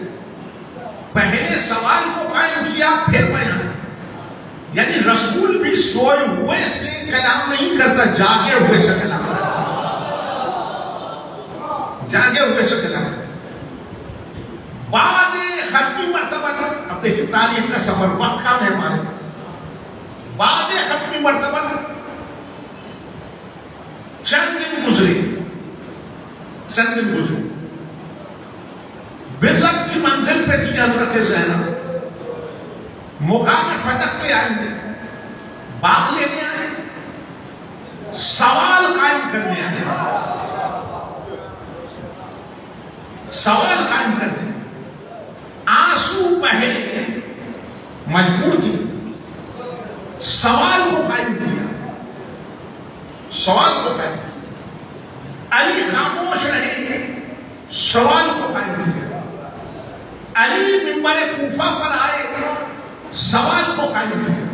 پہلے سوال کو قائم کیا پھر بیان. یعنی رسول بھی سوئے ہوئے سے کلام نہیں کرتا، جاگے ہوئے سے کلام کرتا. جاگے ہوئے سے کلام کریں. بعد ختمی مرتبہ اب دیکھیں تعلیم کا سفر وقت کام ہے ہمارے پاس. بعد ختمی مرتبہ چند دن گزرے بذت کی منزل پہ تھی حضرت زینب. مقام فتح پہ آئیں گے, باغ لینے آئے, سوال قائم کرنے آئے, سوال قائم کرنے, آنسو بہے, مجبور تھی, سوال کو قائم کیا, سوال کو قائم کیا. علی خاموش رہے, سوال کو قائم کیا. علی منبر کوفہ پر آئے, سوال کو قائم کیا.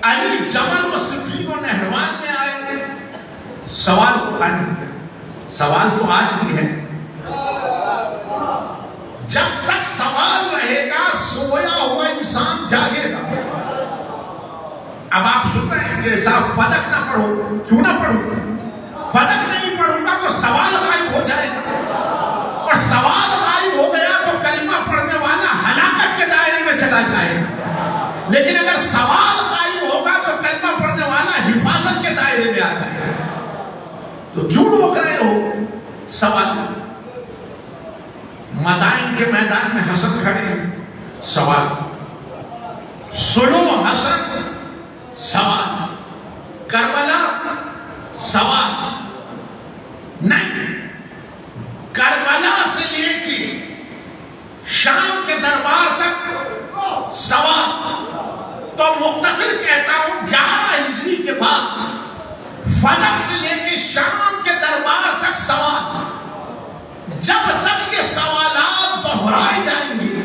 علی جمل و صفین و نہروان میں آئے, سوال کو قائم کیا. سوال تو آج بھی ہے. جب تک سوال رہے گا سویا ہوا انسان جاگے گا. اب آپ سن رہے ہیں کہ صاحب فلق نہ پڑھو, کیوں نہ پڑھو؟ فلق نہیں پڑھوں گا تو سوال غائب ہو جائے گا, اور سوال غائب ہو گیا تو کلمہ پڑھنے والا ہلاکت کے دائرے میں چلا جائے گا. لیکن اگر سوال غائب ہوگا تو کلمہ پڑھنے والا حفاظت کے دائرے میں آ جائے گا. تو کیوں روک رہے ہو سوال؟ مدائن کے میدان میں حسن کھڑے ہیں, سوال. سنو حسن, سوال. کربلا, سوال. نہیں, کربلا سے لے کے شام کے دربار تک سوال. تو مختصر کہتا ہوں 11 ہجری کے بعد فلق سے لے کے شام کے دربار تک سوال. جب تک یہ سوالات دہرائے جائیں گے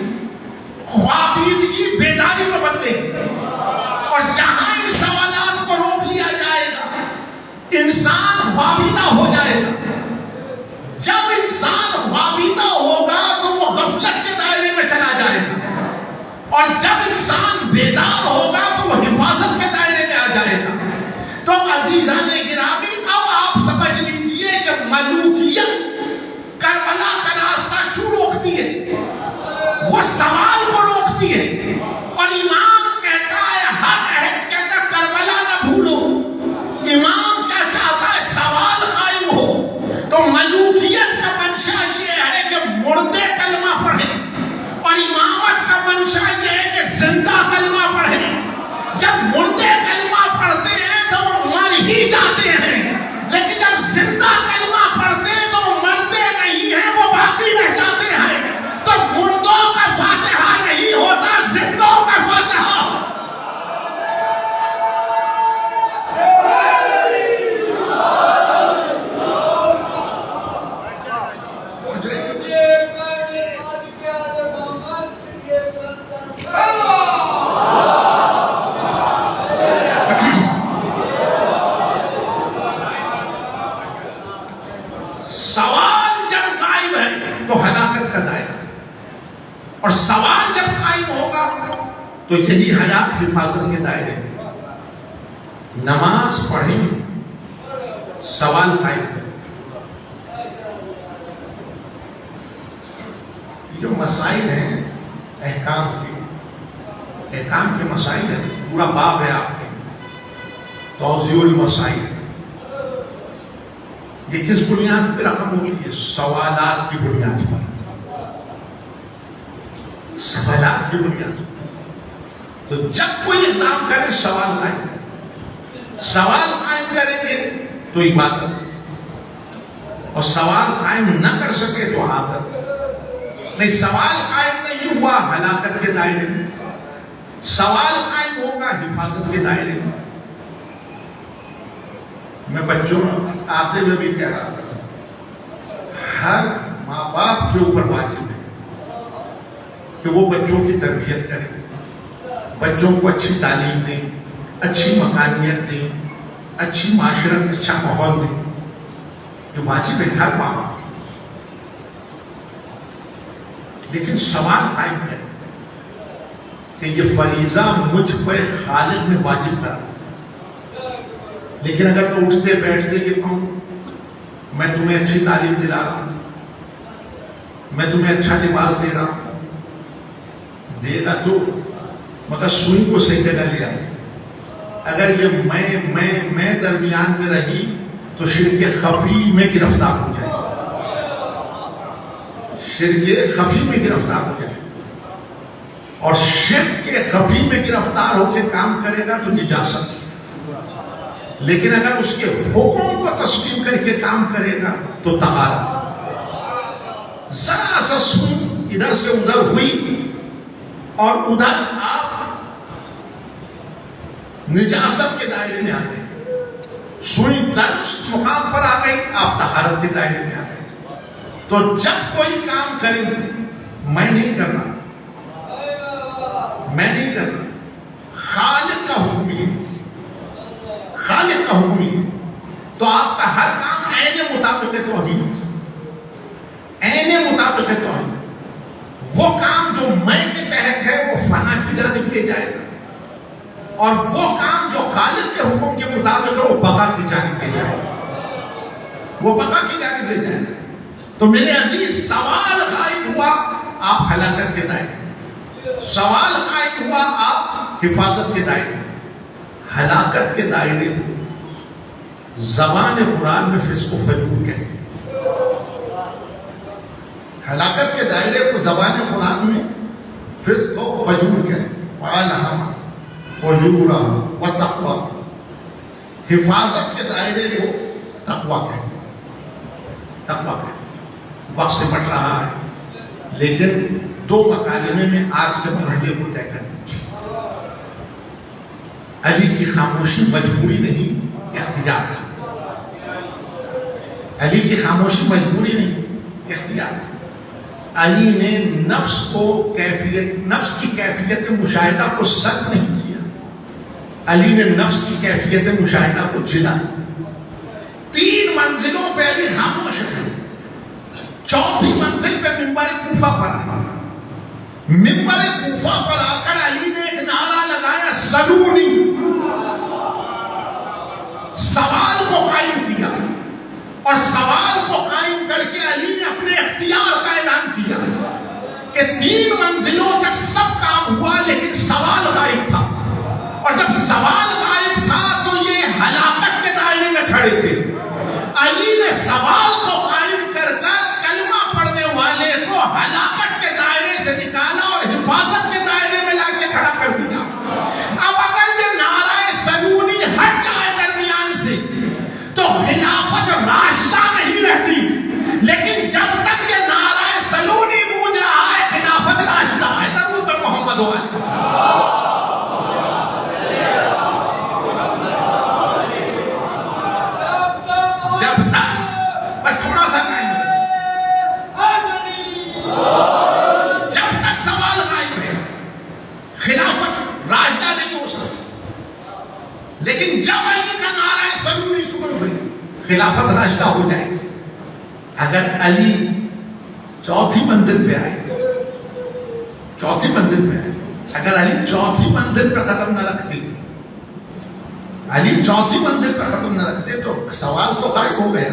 خوابیدگی بیداری میں بدلے گی, اور جہاں ان سوالات کو روک لیا جائے گا انسان خوابیدہ ہو جائے گا. جب انسان خوابیدہ ہوگا تو وہ غفلت کے دائرے میں چلا جائے گا, اور جب انسان بیدار ہوگا تو وہ حفاظت کے دائرے میں آ جائے گا. تو عزیزان گرامی, اب آپ سمجھ لیجئے کہ ملوکیت کربلا کا راستہ کیوں روکتی ہے؟ وہ سوال کو روکتی ہے. اور امام کہتا ہے ہر عہد کے اندر کربلا نہ بھولو. امام کیا چاہتا ہے؟ سوال قائم ہو. تو ملوکیت کا منشا یہ ہے کہ مردے کلمہ پڑھیں, اور امامت کا منشا یہ ہے کہ زندہ کلمہ پڑھیں. جب مردے کلمہ پڑھتے ہیں تو وہ مر ہی جاتے ہیں, لیکن جب زندہ کلمہ پڑھتے ہیں تو وہ مرتے نہیں ہیں, وہ باقی رہ جاتے ہیں. تو مردوں کا فاتحہ نہیں ہوتا, زندوں کا فاتحہ. سوال جب قائم ہے تو ہلاکت کا دائرہ, اور سوال جب قائم ہوگا تو یہی حیات حفاظت کے دائرے. نماز پڑھیں, سوال قائم کریں. جو مسائل ہیں احکام کے مسائل ہیں, پورا باب ہے آپ کے توضیح المسائل. یہ کس بنیاد پہ رقم ہوتی ہے؟ سوالات کی بنیاد پر. سوالات کی بنیاد پر. تو جب کوئی اقدام کرے سوال قائم کرے. سوال قائم کریں گے تو عبادت, اور سوال قائم نہ کر سکے تو عادت. نہیں, سوال قائم نہیں ہوا ہلاکت کے دائرے میں, سوال قائم ہوگا حفاظت کے دائرے میں. میں بچوں آتے ہوئے بھی کہہ رہا تھا, ہر ماں باپ کے اوپر واجب ہے کہ وہ بچوں کی تربیت کریں, بچوں کو اچھی تعلیم دیں, اچھی مکانیت دیں, اچھی معاشرت, اچھا ماحول دیں. یہ واجب ہے ہر ماں باپ کی. لیکن سوال قائم ہے کہ یہ فریضہ مجھ پر خالق نے واجب کرا. لیکن اگر میں اٹھتے بیٹھتے کہ میں تمہیں اچھی تعلیم دلا رہا ہوں, میں تمہیں اچھا لباس دے رہا ہوں، دے گا تو مگر سوئی کو صحیح جگہ لے آئے. اگر یہ میں درمیان میں رہی تو شرک خفی میں گرفتار ہو جائے، شرک خفی میں گرفتار ہو جائے. اور شرک کے خفی میں گرفتار ہو کے کام کرے گا تو نجاست. لیکن اگر اس کے حکم کو تسلیم کر کے کام کرے گا تو طہارت. ذرا سا سوئی ادھر سے ادھر ہوئی اور ادھر آپ نجاست کے دائرے میں آ گئے، سوئی اس مقام پر آ گئی، آپ طہارت کے دائرے میں آ گئے. تو جب کوئی کام کریں میں نہیں کرنا، میں نہیں کرنا، خالق کا حکم ہی، خالق کا حکم ہی. تو آپ کا ہر کام عین مطابق توحید، عین مطابق توحید. وہ کام جو میں کے تحت ہے وہ فنا کی جانب لے جائے گا، اور وہ کام جو خالق کے حکم کے مطابق ہے وہ بقا کی جانب لے جائے گا، وہ بقا کی جانب لے جائے گا. تو میرے عزیز، سوال غائب ہوا آپ ہلاکت کے دائرے، سوال غائب ہوا آپ حفاظت کے دائرے. ہلاکت کے دائرے زبان قرآن میں فسق و فجور کہتے ہیں. ہلاکت کے دائرے کو زبان قرآن میں فسق و فجور کہتے ہیں. فَأَلْهَمَ فُجُورَهَا وَتَقْوَاهَا. حفاظت کے دائرے کو تقویٰ کہتے ہیں، تقویٰ کہتے ہیں. وقت سے بٹ رہا ہے لیکن دو مکالمے میں آج کے مرحلے کو طے کر دیجیے. علی کی خاموشی مجبوری نہیں، اختیار تھا. علی کی خاموشی مجبوری نہیں، اختیار تھا. علی نے نفس کو نفس کی کیفیت مشاہدہ کو سلب نہیں کیا، علی نے نفس کی کیفیت مشاہدہ کو جلا دیا. 3 منزلوں پہ علی خاموش ہے. 4تھی منزل پہ منبر کوفہ پر آیا. منبر کوفہ پر آ کر علی نے ایک نعرہ لگایا، سلونی. سوال کو قائم کیا، اور سوال کو قائم کر کے علی نے اپنے اختیار کا اعلان کیا کہ 3 منزلوں تک سب کام ہوا لیکن سوال غائب تھا. اور جب سوال غائب تھا تو یہ ہلاکت کے دائرے میں کھڑے تھے. علی نے سوال کو قائم کر کلمہ پڑھنے والے کو ہلاکت کے دائرے سے نکالا اور حفاظت کے دائرے میں لا کے کھڑا کر دیا. اب اگر یہ نعرہ سلونی ہٹ جائے درمیان سے تو خلافت راشدہ نہیں رہتی، لیکن جب تک یہ نعرہ سلونی گونج رہا ہے خلافت راشدہ ہے. درود پر محمد و آلہ. جب تک بس تھوڑا سا ٹائم ہے، جب تک سوال غائب ہے خلافت راشدہ نہیں ہو سکتی. لیکن جب علی کا نعرہ سلونی شروع ہوئی خلافت راشدہ ہو جائے گی. اگر علی 4تھی منزل پہ آئے، 4تھی منزل پہ آئے، اگر علی 4تھی منزل پہ قدم نہ رکھتے، علی 4تھی منزل پہ قدم نہ رکھتے تو سوال تو غائب ہو گیا،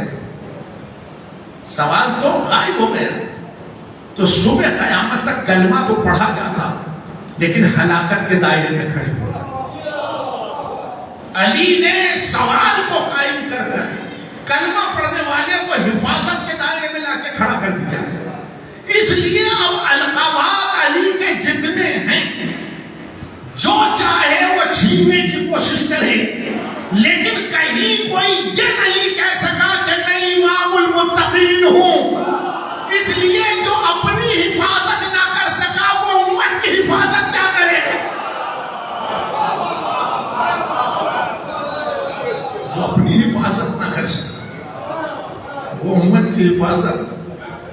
سوال تو غائب ہو گیا. تو صبح قیامت تک کلمہ تو پڑھا جاتا لیکن ہلاکت کے دائرے میں کھڑے ہو رہا. علی نے سوال کو قائم کر کر کلمہ پڑھنے والے کو حفاظت کے دائرے میں لا کے کھڑا کر دیا. اس لیے اب القابات علی کے جتنے ہیں جو چاہے وہ چھیننے کی کوشش کرے، لیکن کہیں کوئی یہ نہیں کہہ سکا کہ میں امام المتقین ہوں. اس لیے جو اپنی حفاظت نہ کر سکا وہ امت کی حفاظت کیا کرے. جو اپنی حفاظت نہ کر سکا وہ امت کی حفاظت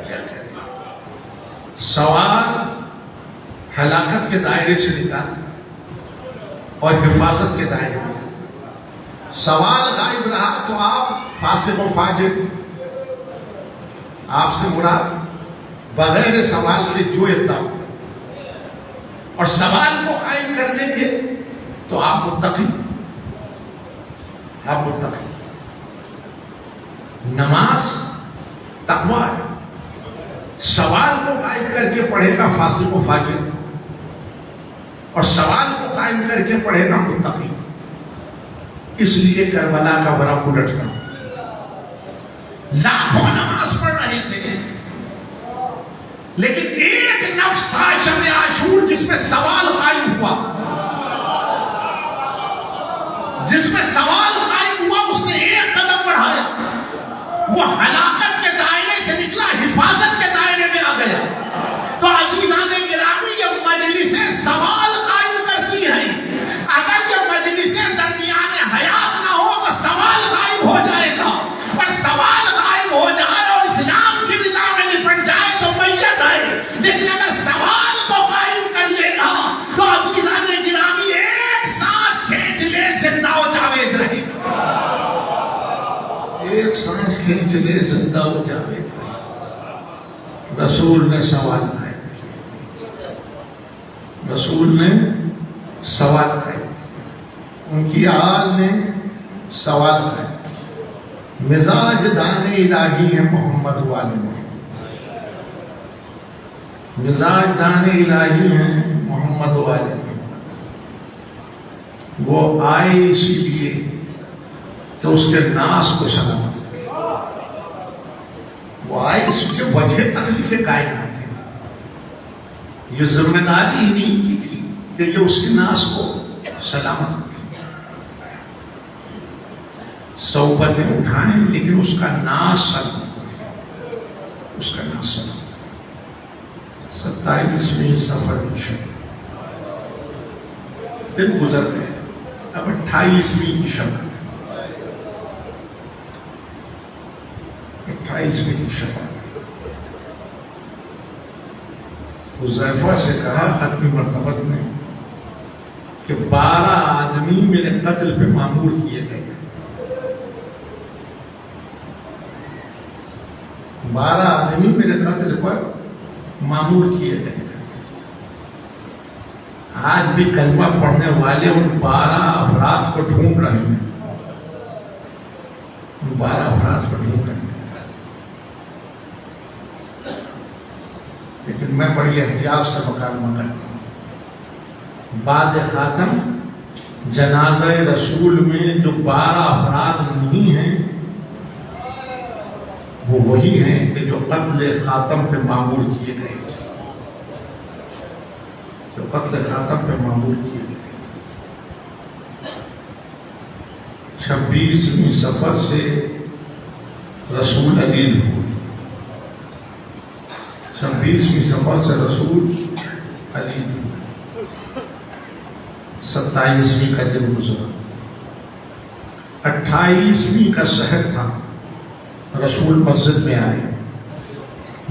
کیا کرے. سوال ہلاکت کے دائرے سے نکال اور حفاظت کے دائرے میں. سوال غائب رہا تو آپ فاسق و فاجر، آپ سے مراد بغیر سوال کے جو اقدام، اور سوال کو قائم کر دیں گے تو آپ متقی، آپ متقی. نماز تقویٰ ہے، سوال فاسق و فاجر، اور سوال کو قائم کر کے پڑھے گا متقی۔ اس لیے کربلا کا ورق الٹنا، لاکھوں نماز پڑھ رہے تھے لیکن ایک نفس تھا شب عاشور جس میں سوال قائم ہوا، جس میں سوال قائم ہوا، اس نے ایک قدم بڑھایا، وہ ہلاکت کے دائرے سے نکلا، حفاظت کے دائرے میں آ گیا۔ تو عزیزان گرامی، یہ مجلسیں سوال قائم کرتی ہیں، اگر یہ مجلسیں درمیان حیات نہ ہو تو سوال غائب ہو جائے گا، اور سوال غائب ہو جائے اور اسلام کی رضا میں نپٹ جائے تو میت ہے، لیکن اگر سوال کو قائم کر لے گا تو عزیزان گرامی ایک سانس کھینچ لے زندہ و جاوید رہے گا، ایک سانس کھینچ لے زندہ و جاوید رہے۔ رسول نے سوال قائم کیا، رسول نے سوال قائم کیا، ان کی آل نے سوال قائم کیا۔ مزاج دان الہی ہے محمد والے محمد، مزاج دان الہی ہے محمد والے محمد۔ وہ آئے اسی لیے کہ اس کے ناس کو سلامت رکھے، وہ آئے اس لیے وجہ تخلیق کائنات ہے، یہ ذمہ داری نہیں کی تھی کہ یہ اس کے ناس کو سلامت رکھے، صحبتیں اٹھائیں لیکن اس کا ناس سلامت رکھے، اس کا ناس سلامت رکھے۔ 27ویں سفر کی شب دن گزر گئے، اب 28ویں کی شب، 28ویں کی شب حذیفہ سے کہا ختمی مرتبت میں کہ 12 آدمی میرے قتل پہ مامور کیے گئے، 12 آدمی میرے قتل پر مامور کیے گئے۔ آج بھی کلمہ پڑھنے والے ان 12 افراد کو ڈھونڈ رہے ہیں، ان 12 افراد کو ڈھونڈ رہے ہیں، لیکن میں بڑی احتیاط سے مکالمہ کرتا ہوں۔ بعد خاتم جنازہ رسول میں جو 12 افراد نہیں ہیں وہ وہی ہیں کہ جو قتل خاتم پہ معمور کیے گئے تھے، جو قتل خاتم پہ معمور کیے گئے تھے۔ 26ویں سفر سے رسول علیل ہوئے، 26ویں سفر سے رسول علیل ہوئے، 27ویں کا دن گزرا، 28ویں کا شہر تھا، رسول مسجد میں آئے،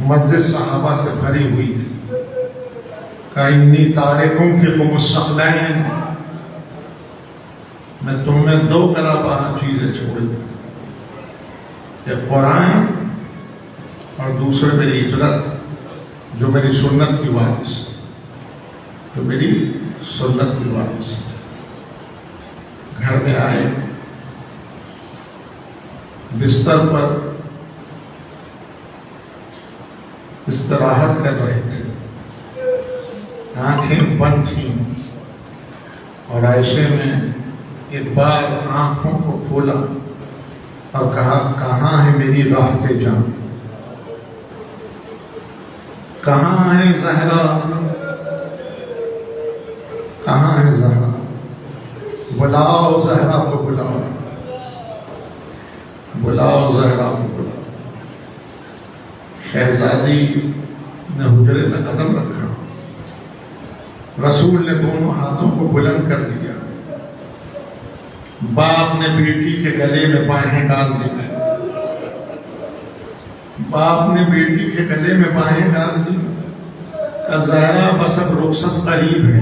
مسجد صحابہ سے بھری ہوئی تھی، کہا انی تارکم فیکم الثقلین، میں تم میں 2 گراں چیزیں چھوڑی، ایک قرآن اور دوسرے میری ہجرت جو میری سنت کی وارث، جو میری سنت کی وارث۔ گھر میں آئے، بستر پر استراحت کر رہے تھے، آنکھیں بند تھیں، اور ایسے میں ایک بار آنکھوں کو کھولا اور کہا کہاں ہے میری راحت جان، کہاں ہے زہرا، کہاں ہے زہرا، بلاؤ زہرا کو بلاؤ، بلاؤ زہرا کو بلاؤ۔ شہزادی نے حجرے میں قدم رکھا، رسول نے دونوں ہاتھوں کو بلند کر دیا، باپ نے بیٹی کے گلے میں بانہیں ڈال دی، باپ نے بیٹی کے گلے میں بانہیں ڈال دی، کہ زہرا بس اب رخصت قریب ہے،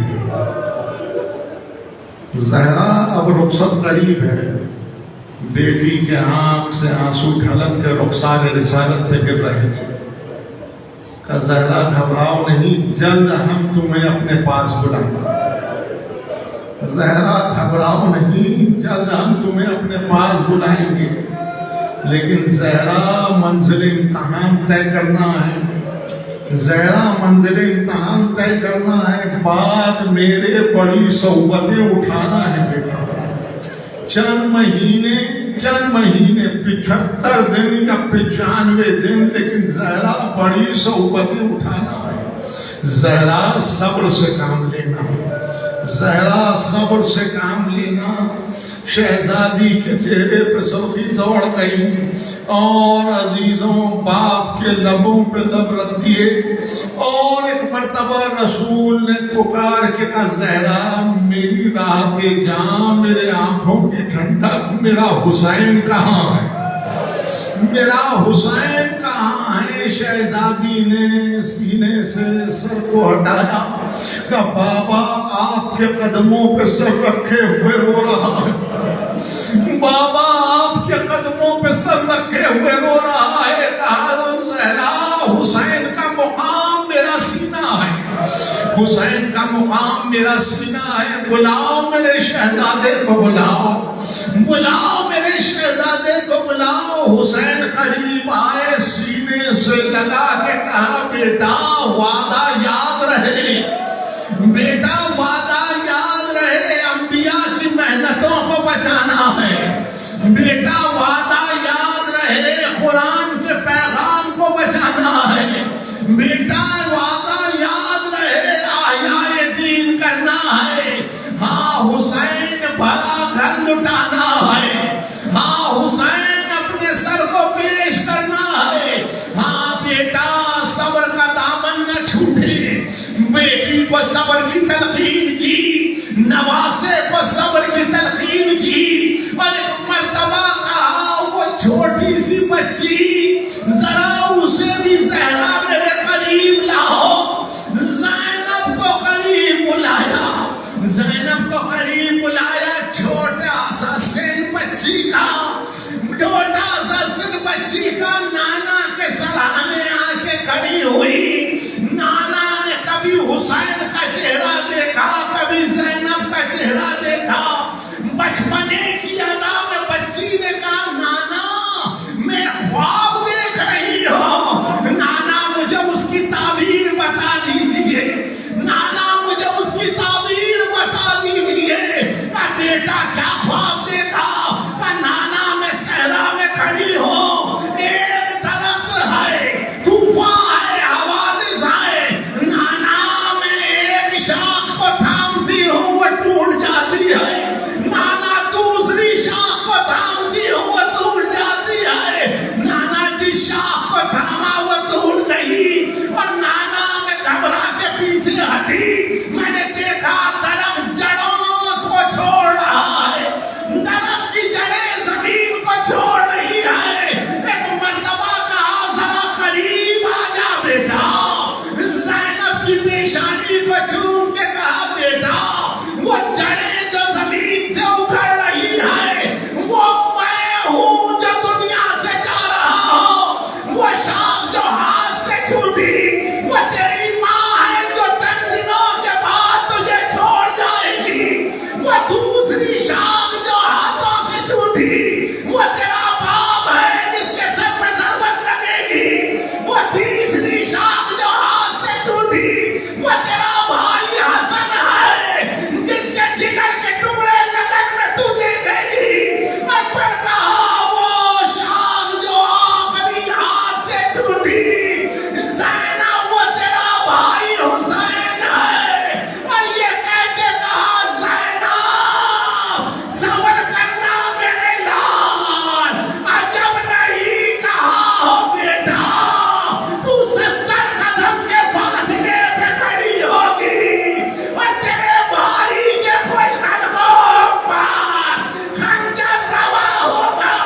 زہرا اب رخصت قریب ہے۔ بیٹی کے آنکھ سے آنسو ڈھلک کے رخسار رسالت پہ گر رہے تھے، کہ زہرا گھبراؤ نہیں، جلد ہم تمہیں اپنے پاس بلائیں گے، زہرا گھبراؤ نہیں، جلد ہم تمہیں اپنے پاس بلائیں گے۔ لیکن زہرا منزل امتحان طے کرنا ہے، زہرا منزل امتحان طے کرنا ہے، بعد میرے بڑی صحبتیں اٹھانا ہے بیٹا۔ چند مہینے 75 دن یا 95 دن، لیکن زہرا بڑی صحبتیں اٹھانا ہے۔ زہرا صبر سے کام لینا، زہرا صبر سے کام لینا۔ شہزادی کے چہرے پہ سرخی دوڑ گئی اور عزیزوں باپ کے لبوں پہ لب رکھ دیے، اور ایک مرتبہ رسول نے پکار کے کہا زہرا میری راہ کے جاں، میرے آنکھوں کی ٹھنڈک، میرا حسین کہاں ہے، میرا حسین کہاں ہے؟ شہزادی نے سینے سے سر کو ہٹایا، کہا بابا آپ کے قدموں پہ سر رکھے ہوئے رو رہا ہے، بابا آپ کے قدموں پہ سر رکھے ہوئے رو رہا ہے۔ کہا زہرا حسین کا مقام میرا سینہ ہے، حسین کا مقام میرا سینہ ہے، بلاؤ میرے شہزادے کو، بلاؤ بلاؤ میرے شہزادے کو بلاؤ۔ حسین قریب آئے، سینے سے لگا کے کہا بیٹا وعدہ یاد رہے، بیٹا وعدہ یاد رہے، انبیاء کی محنتوں کو بچانا ہے، بیٹا وعدہ یاد رہے، قرآن کے پیغام کو بچانا ہے، بیٹا وعدہ یاد رہے، احیاء دین کرنا ہے۔ ہاں حسین بھلا گھر لٹانا ہے، ہاں حسین اپنے سر کو پیش کرنا ہے۔ ہاں بیٹا صبر کا دامن نہ چھوٹے، بیٹی کو صبر کی تلقین کی، نواسے کو صبر کی تلقین کی، اور ایک مرتبہ کہا وہ چھوٹی سی بچی ذرا اسے بھی زہرا میرے قریب لاؤ۔ زینب کو قریب بلایا، زینب کو قریب بلایا، چھوٹا سا سن بچی کا، چھوٹا سا سن بچی کا نانا کے سرانے آ کے کھڑی ہوئی۔ نانا نے کبھی حسین کا چہرہ دیکھا، کبھی زینب کا چہرہ دیکھا، بچپنے کی ادا میں بچی نے کہا نانا میں خواب دیکھ رہی ہوں، نانا مجھے اس کی تعبیر بتا دیجئے، نانا مجھے اس کی تعبیر بتا دیجئے۔ کہا بیٹا کیا خواب دیکھا؟ کہا نانا میں صحرا میں کھڑی ہوں، ایک درخت ہے، طوفان ہے، حوادث ہے، نانا میں ایک شاخ کو تھامتی ہوں وہ ٹوٹ جاتی ہے، نانا دوسری شاخ کو تھامتی ہوں وہ ٹوٹ جاتی ہے، نانا جس شاخ کو تھاما وہ ٹوٹ گئی، اور نانا میں گھبرا کے پیچھے ہٹی، میں نے دیکھا درخت جڑوں کو چھوڑ رہا ہے، درخت کی جڑیں زمین کو چھوڑ رہی ہے۔ ایک مرتبہ کہا ذرا قریب آ جا بیٹا، زینب کی پیشانی کو چوم کے کہا بیٹا وہ جڑیں جو زمین سے اکھڑ رہی ہے وہ میں ہوں جو دنیا سے جا رہا ہوں، وہ شاخ جو ہاتھ سے چھوٹی وہ تیری ماں ہے جو چند دنوں کے بعد تجھے چھوڑ جائے گی، وہ دوسری شاخ جو ہاتھوں سے چھوٹی وہ تیرا باپ ہے جس کے سر پہ ضربت لگے گی، وہ تیسری شاخ جو ہاتھ سے چھوٹی وہ تیرا بھائی حسن ہے جس کے جگر کے ٹکڑے لگن میں تجھے دے گی، اور پھر کہا وہ شاخ جو آخری ہاتھ سے چھوٹی زینب وہ تیرا بھائی حسین ہے، اور یہ کہہ کے کہا زینب صبر کرنا میرے لال، عجب نہیں کہا ہو بیٹا تو 70 قدم کے فاصلے پہ کھڑی ہوگی، اور تیرے بھائی کے خوش قدموں پر خنجر روا ہوگا،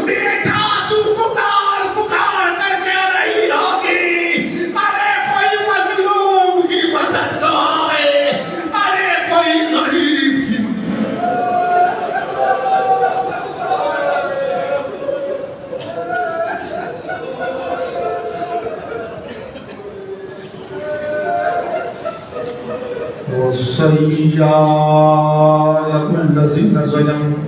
بیٹا تو پکار پکار کر کے رہی ہوگی، ارے کوئی مظلوم کی مدد کرے، ارے کوئی غریب کی وَسَيَّارَ الَّذِينَ ظَلَمُوا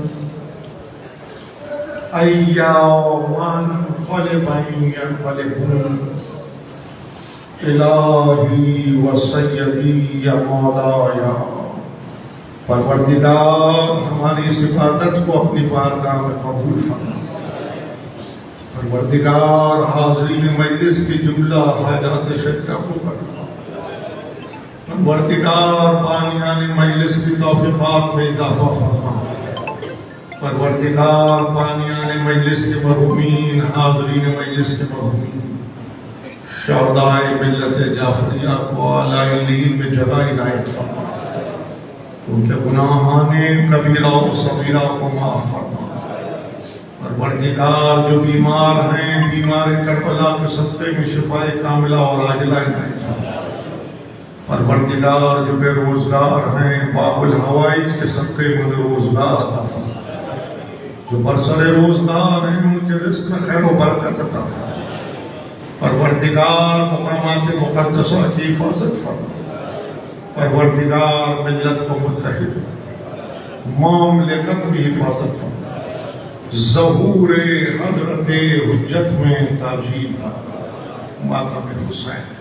أَيَّوْمَ انقلب ينقلبون۔ الہی و سیدی یا مولایا، پروردگار ہماری اس عبادت کو اپنی بارگاہ میں قبول فرما، پروردگار حاضرین مجلس کی جملہ حاجات شریعہ کو بڑھا، پروردگار بانیان مجلس کی توفیقات میں اضافہ فرما، پروردگار بانیان مجلس کے مرحومین، حاضرین مجلس کے مرحومین، شہدائے ملت جعفریہ کو اعلی علین میں جگہ عنایت فرما، ان کے گناہان کبیرہ و صغیرہ کو معاف فرما، پروردگار جو بیمار ہیں، بیمار کربلا کے صدقے میں شفائے کاملہ اور عاجلہ عنایت فرما، پروردگار جو بے روزگار ہیں، باب الحوائج کے صدقے میں روزگار عطا فرما، جو برسر روزگار ہیں ان کے رزق میں خیر و برکت عطا فرما، پروردگار مقامات مقدسہ کی حفاظت فرما، پروردگار ملت کو متحد مملکت کی حفاظت فرما، ظہور حضرت حجت میں تاجیل فرما، ماتم حسین